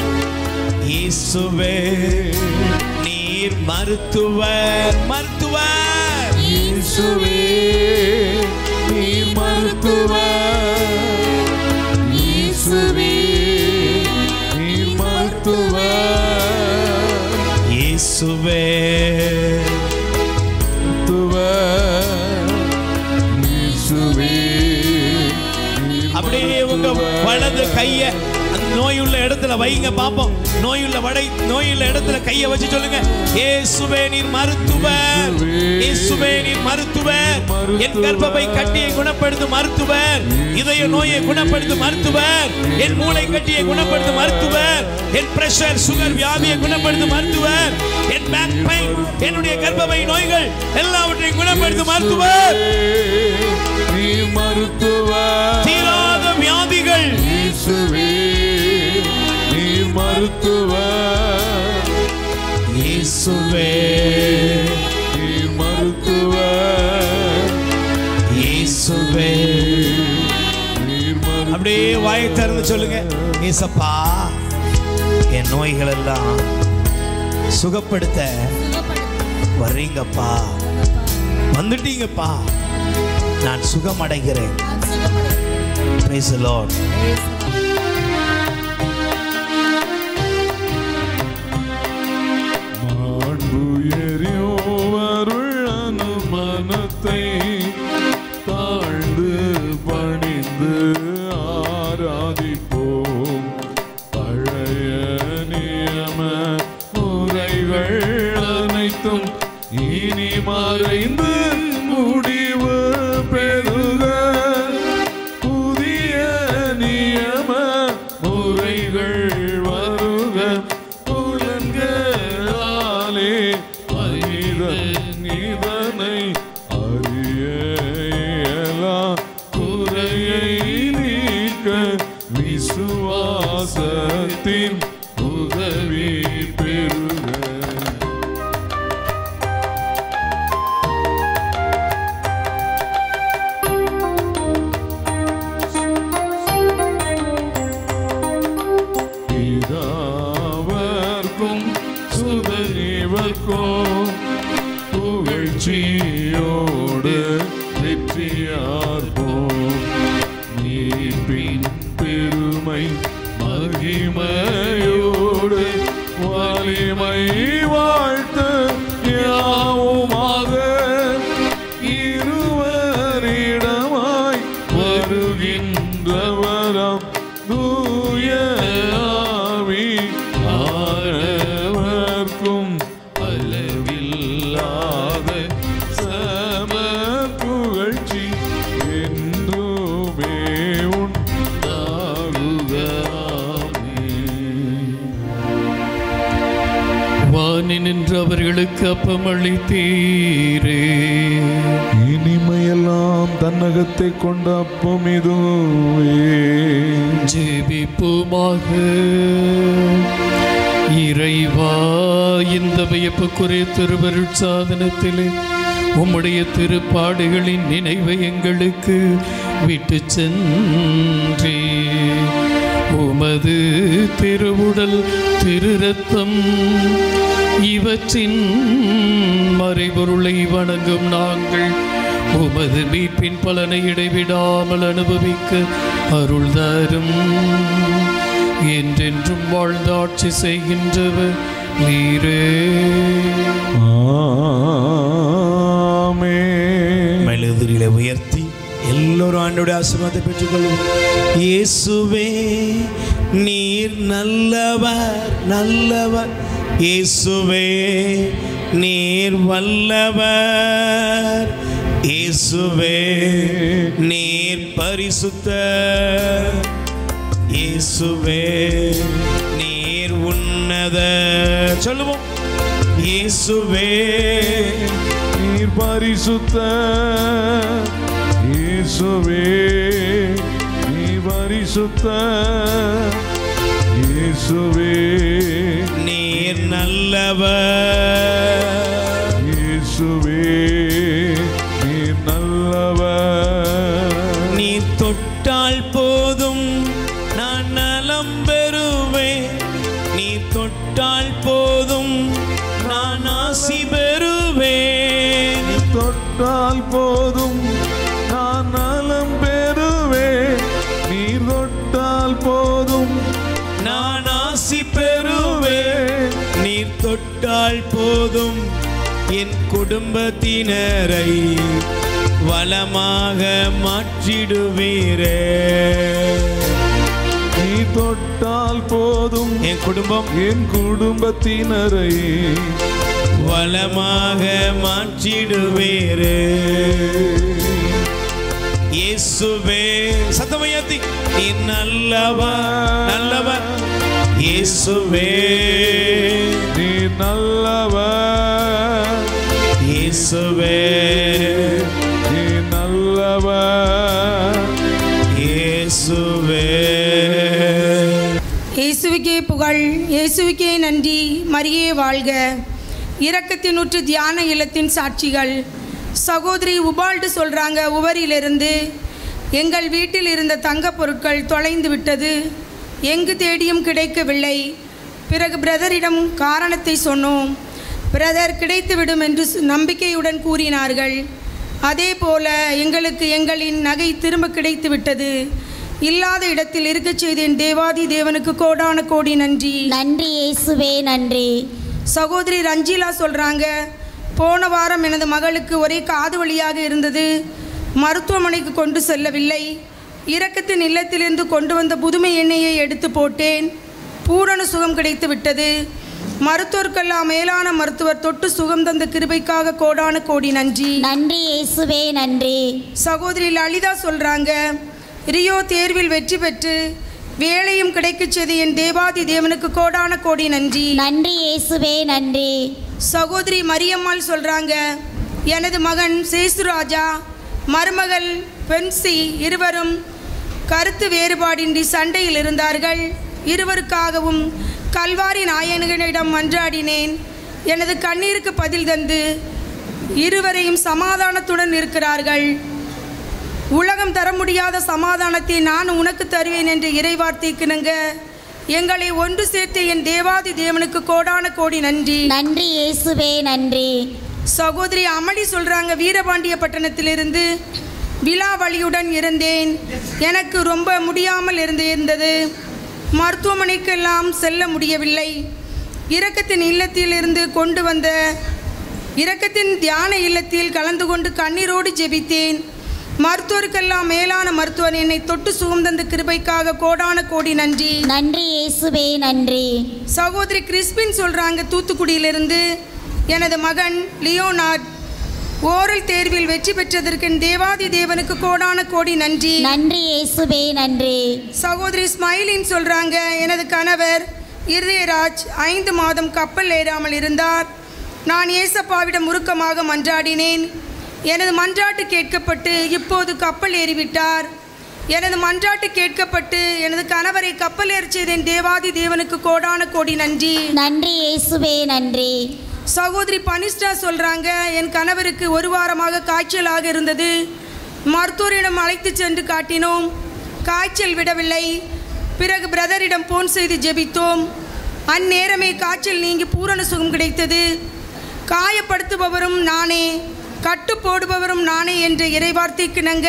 S1: இயேசுவே நீர் மருத்துவர், மருத்துவர்.
S2: இயேசுவே நீர் மருத்துவர், இயேசுவே நீர் மருத்துவர்,
S1: இயேசுவே
S2: இயேசுவே.
S1: அப்படியே உங்க வலது கைய அந்த நோயுள்ள இடத்துல வைங்க பாப்போம். நோயுள்ள இடத்துல கைய வச்சு சொல்லுங்க, இயேசுவே நீர் மருத்துவர், இயேசுவே நீர் மருத்துவர். என் கர்ப்பப்பை கட்டியை குணப்படுத்தும் மருத்துவர், இதய நோயை குணப்படுத்தும் மருத்துவர், என் மூளை கட்டியை குணப்படுத்தும் மருத்துவர், என் பிரஷர் சுகர் வியாதியை குணப்படுத்தும் மருத்துவர், என் பேக் பெயின், என்னுடைய கர்ப்பப்பை நோய்கள் எல்லாவற்றையும் குணப்படுத்தும் மருத்துவர்,
S2: நீர் மருத்துவர்.
S1: தீராத வியாதிகள்
S2: இயேசுவே நீர் மருத்துவர்,
S1: இயேசுவே
S2: நீர் மருத்துவர்,
S1: இயேசுவே.
S2: நீர் மருத்துவர்.
S1: அப்படியே வாயை திறந்து சொல்லுங்க, ஏசப்பா என் நோய்கள் எல்லாம் சுகப்படுத்த வர்றீங்கப்பா, வந்துட்டீங்கப்பா, நான் சுகமடைகிறேன். Praise the Lord.
S2: மனத்தை தாழ்ந்து பணிந்து ஆராதிப்போம். பழைய நியம முறைகள் அனைத்தும் இனி மறைந்து முடிவு பெறுக. புதிய நியம முறைகள் வருக. புலன்களாலே மனிதன் இதனை அறிய இயலார். குறையை நீக்க விசுவாசத்தின் உதவி பெறுக. பிதாவர்க்கும் சுதனிவர்க்கும் புகழ்ச்சியோடு வெற்றியார்ப்போம். மீட்பின் பெருமை மகிமையோடு வலிமை வாழ்த்து யாவுமாக. இருவரிடமாய் வருகின்றவராம் தூய ஆவி ஆனவர்க்கும் அளவில்லாத சம புகழ்ச்சி என்றுமே உண்டாகுக.
S3: வானி நின்று அவர்களுக்கு அப்பமளித்தீரே,
S2: இனிமையெல்லாம் தன்னகத்தை கொண்ட அப்பம் இதுவே.
S3: ஜெபிப்போமாக. இறைவா, இந்த வியப்புக்குரிய திருவருட்சாதனத்திலே உம்முடைய திருப்பாடுகளின் நினைவை எங்களுக்கு விட்டு சென்றே. உமது திருவுடல் திரு இரத்தம் இவற்றின் மறைபொருளை வணங்கும் நாங்கள் உமது மீட்பின் பலனை இடைவிடாமல் அனுபவிக்க அருள் தரும். என்றென்றும் வாழ்ந்து ஆட்சி செய்கின்றவர் நீரே.
S2: ஆமென்.
S1: மெழுதிரிலே உயர்த்தி எல்லோரும் ஆண்டோட ஆசீர்வாதத்தை பெற்றுக்கொள்வோம். இயேசுவே நீர் நல்லவர் நல்லவர், இயேசுவே நீர் வல்லவர். இயேசுவே நீர் பரிசுத்தர். இயேசுவே நீர் உன்னதர். சொல்லுவோம். இயேசுவே
S2: நீர் பரிசுத்தர். இயேசுவே நீர் பரிசுத்தர். இயேசுவே
S1: நீர் நல்லவர்.
S2: இயேசுவே நீர் நல்லவர்.
S1: நீ தொட்டால் போதும் நான் நலம் பெறுவேன். நீ தொட்டால் போதும் நான் ஆசி பெறுவேன்.
S2: தொட்டால் போதும் நான் நலம் பெறுவேன். நீர் தொட்டால் போதும்
S1: நான் ஆசி பெறுவேன். நீர் தொட்டால் போதும் என் குடும்பத்தினரை வளமாக மாற்றிடுவீரே.
S2: நீ தொட்டால் போதும்
S1: என்
S2: குடும்பத்தினரை
S1: வளமாக மாற்றிடுவீரே. இயேசுவே சத்தமையாத்தி நீ நல்லவர் நல்லவர். இயேசுவே
S2: நீ நல்லவர்.
S1: இயேசுவே
S2: நீ நல்லவர்.
S1: இயேசுவே.
S4: இயேசுவுக்கே புகழ், இயேசுவுக்கே நன்றி, மரியே வாழ்க. இரக்கத்தினூற்று தியான இல்லத்தின் சாட்சிகள். சகோதரி உபால்டு சொல்கிறாங்க, உவரிலிருந்து எங்கள் வீட்டில் இருந்த தங்கப் பொருட்கள் தொலைந்து விட்டது. எங்கு தேடியும் கிடைக்கவில்லை. பிறகு பிரதரிடம் காரணத்தை சொன்னோம். பிரதர் கிடைத்துவிடும் என்று நம்பிக்கையுடன் கூறினார்கள். அதே போல எங்களுக்கு எங்களின் நகை திரும்ப கிடைத்து விட்டது. இல்லாத இடத்தில் இருக்கச் செய்தேன். தேவாதி தேவனுக்கு கோடான கோடி நன்றி.
S5: நன்றி இயேசுவே நன்றி.
S4: சகோதரி ரஞ்சிலா சொல்கிறாங்க, போன வாரம் எனது மகளுக்கு ஒரே காது வலியாக இருந்தது. மருத்துவமனைக்கு கொண்டு செல்லவில்லை. இரக்கத்தின் இல்லத்திலிருந்து கொண்டு வந்த புதுமை எண்ணெயை எடுத்து போட்டேன். பூரண சுகம் கிடைத்து விட்டது. மருத்துவர்க்கெல்லாம் மேலான மருத்துவர் தொட்டு சுகம் தந்த கிருபைக்காக கோடான கோடி நன்றி.
S5: நன்றி இயேசுவே நன்றி.
S4: சகோதரி லலிதா சொல்கிறாங்க, ரியோ தேர்வில் வெற்றி பெற்று வேலையும் கிடைக்கச் செய்து என் தேவாதி தேவனுக்கு கோடான கோடி நன்றி.
S5: நன்றி இயேசுவே நன்றி.
S4: சகோதரி மரியம்மாள் சொல்கிறாங்க, எனது மகன் சேசுராஜா, மருமகள் பென்சி இருவரும் கருத்து வேறுபாடின்றி சண்டையில் இருந்தார்கள். இருவருக்காகவும் கல்வாரி நாயகனிடம் மன்றாடினேன். எனது கண்ணீருக்கு பதில் தந்து இருவரையும் சமாதானத்துடன் இருக்கிறார்கள். உலகம் தர முடியாத சமாதானத்தை நான் உனக்கு தருவேன் என்ற இறைவார்த்தைக்கிணங்க எங்களை ஒன்று சேர்த்து என் தேவாதி தேவனுக்கு கோடான கோடி நன்றி.
S5: நன்றி இயேசுவே நன்றி.
S4: சகோதரி அமளி சொல்கிறாங்க, வீரபாண்டிய பட்டணத்திலிருந்து விழா வழியுடன் இருந்தேன். எனக்கு ரொம்ப முடியாமல் இருந்தது. மருத்துவமனைக்கெல்லாம் செல்ல முடியவில்லை. இரக்கத்தின் இல்லத்திலிருந்து கொண்டு வந்த இரக்கத்தின் தியான இல்லத்தில் கலந்து கொண்டு கண்ணீரோடு ஜெபித்தேன். மருத்துவருக்கெல்லாம் மேலான மருத்துவர் என்னை தொட்டு சுகம் தந்த கிருபைக்காக கோடான கோடி நன்றி.
S5: நன்றி இயேசுவே நன்றி.
S4: சகோதரி கிறிஸ்பின் சொல்கிறாங்க, தூத்துக்குடியிலிருந்து எனது மகன் லியோனார்ட் ஓரல் தேர்வில் வெற்றி பெற்றதற்கு தேவாதி தேவனுக்கு கோடான கோடி நன்றி.
S5: நன்றி இயேசுவே நன்றி.
S4: சகோதரி ஸ்மைலின் சொல்கிறாங்க, எனது கணவர் இருதயராஜ் 5 மாதம் கப்பல் ஏறாமல் இருந்தார். நான் ஏசப்பாவிடம் உருக்கமாக மன்றாடினேன். எனது மன்றாட்டு கேட்கப்பட்டு இப்போது கப்பல் ஏறிவிட்டார். எனது மன்றாட்டு கேட்கப்பட்டு எனது கணவரை கப்பல் ஏறச் செய்தேன். தேவாதி தேவனுக்கு கோடான கோடி நன்றி.
S5: நன்றி இயேசுவே நன்றி.
S4: சகோதரி பனிஷ்டா சொல்கிறாங்க, என் கணவருக்கு 1 வாரமாக காய்ச்சலாக இருந்தது. மருத்துவரிடம் அழைத்து சென்று காட்டினோம். காய்ச்சல் விடவில்லை. பிறகு பிரதரிடம் போன் செய்து ஜெபித்தோம். அந்நேரமே காய்ச்சல் நீங்கி பூரண சுகம் கிடைத்தது. காயப்படுத்துபவரும் நானே, கட்டு போடுபவரும் நானே என்ற இறைவார்த்தைக்கிணங்க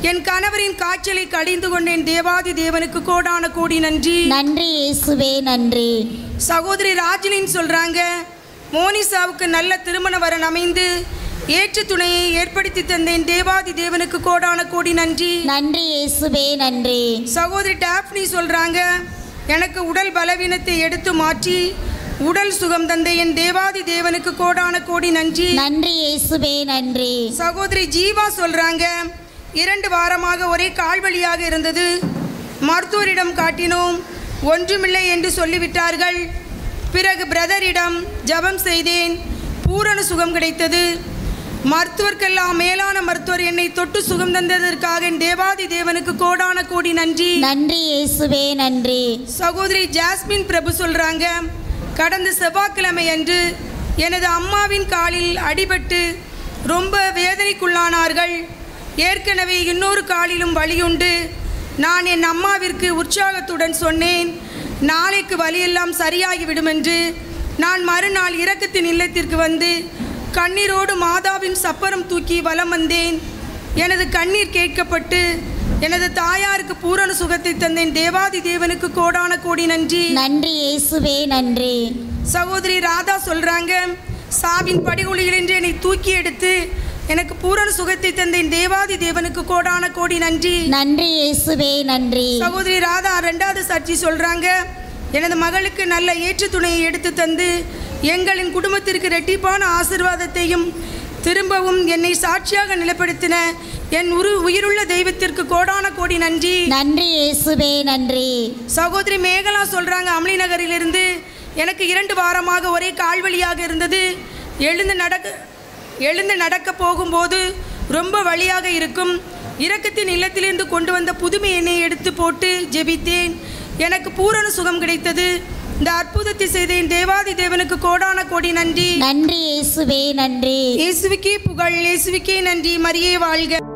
S4: என் கணவரின் காய்ச்சலை கடிந்து கொண்டேன். தேவாதி தேவனுக்கு கோடான கோடி நன்றி.
S5: நன்றி இயேசுவே நன்றி.
S4: சகோதரி ராஜிலின் சொல்கிறாங்க, மோனிசாவுக்கு நல்ல திருமண வரன் அமைந்து ஏற்று துணையை ஏற்படுத்தி தந்தேன். தேவாதி தேவனுக்கு கோடான கோடி நன்றி.
S5: நன்றி இயேசுவே நன்றி.
S4: சகோதரி டாப்னி சொல்கிறாங்க, எனக்கு உடல் பலவீனத்தை எடுத்து மாற்றி உடல் சுகம் தந்த என் தேவாதி தேவனுக்கு கோடான கோடி நன்றி.
S5: நன்றி இயேசுவே நன்றி.
S4: சகோதரி ஜீவா சொல்றாங்க, 2 வாரமாக ஒரே கால்வலியாக இருந்தது. மருத்துவரிடம் காட்டினோம், ஒன்றுமில்லை என்று சொல்லிவிட்டார்கள். பிறகு பிரதரிடம் ஜெபம் செய்தேன், பூரண சுகம் கிடைத்தது. மருத்துவர்க்கெல்லாம் மேலான மருத்துவர் என்னை தொட்டு சுகம் தந்ததற்காக என் தேவாதி தேவனுக்கு கோடான கோடி நன்றி.
S5: நன்றி இயேசுவே நன்றி.
S4: சகோதரி ஜாஸ்மின் பிரபு சொல்றாங்க, கடந்த செவ்வாய்க்கிழமை அன்று எனது அம்மாவின் காலில் அடிபட்டு ரொம்ப வேதனைக்குள்ளானார்கள். ஏற்கனவே இன்னொரு காலிலும் வலியுண்டு. நான் என் அம்மாவிற்கு உற்சாகத்துடன் சொன்னேன், நாளைக்கு வலியெல்லாம் சரியாகிவிடும் என்று. நான் மறுநாள் இரக்கத்தின் இல்லத்திற்கு வந்து கண்ணீரோடு மாதாவின் சப்பரம் தூக்கி வலம் வந்தேன். எனது கண்ணீர் கேட்கப்பட்டு எனது தாயாருக்கு பூரண சுகத்தை தந்தேன். தேவாதி தேவனுக்கு கோடான கோடி நன்றி.
S5: நன்றி இயேசுவே நன்றி.
S4: சகோதரி ராதா சொல்றாங்க, சாவின் படிகுழியிலிருந்து என்னை தூக்கி எடுத்து எனக்கு பூரண சுகத்தை தந்தேன். தேவாதி தேவனுக்கு கோடான கோடி நன்றி.
S5: நன்றி இயேசுவே நன்றி.
S4: சகோதரி ராதா 2வது சாட்சி சொல்றாங்க, எனது மகளுக்கு நல்ல ஏற்று துணையை எடுத்து தந்து எங்களின் குடும்பத்திற்கு இரட்டிப்பான ஆசீர்வாதத்தையும் திரும்பவும் என்னை சாட்சியாக நிலைப்படுத்தின என் உயிருள்ள தெய்வத்திற்கு கோடான கோடி நன்றி.
S5: நன்றி இயேசுவே நன்றி.
S4: சகோதரி மேகலா சொல்றாங்க, அமளி நகரிலிருந்து எனக்கு 2 வாரமாக ஒரே கால்வலியாக இருந்தது. எழுந்து நடக்க போகும்போது ரொம்ப வலியாக இருக்கும். இரக்கத்தின் இல்லத்திலிருந்து கொண்டு வந்த புதுமை எண்ணெயை எடுத்து போட்டு ஜெபித்தேன். எனக்கு பூரண சுகம் கிடைத்தது. இந்த அற்புதத்தை செய்த என் தேவாதி தேவனுக்கு கோடான கோடி நன்றி.
S5: நன்றி இயேசுவே நன்றி.
S4: இயேசுவுக்கே புகழ், இயேசுவுக்கே நன்றி. மரியே வாழ்க.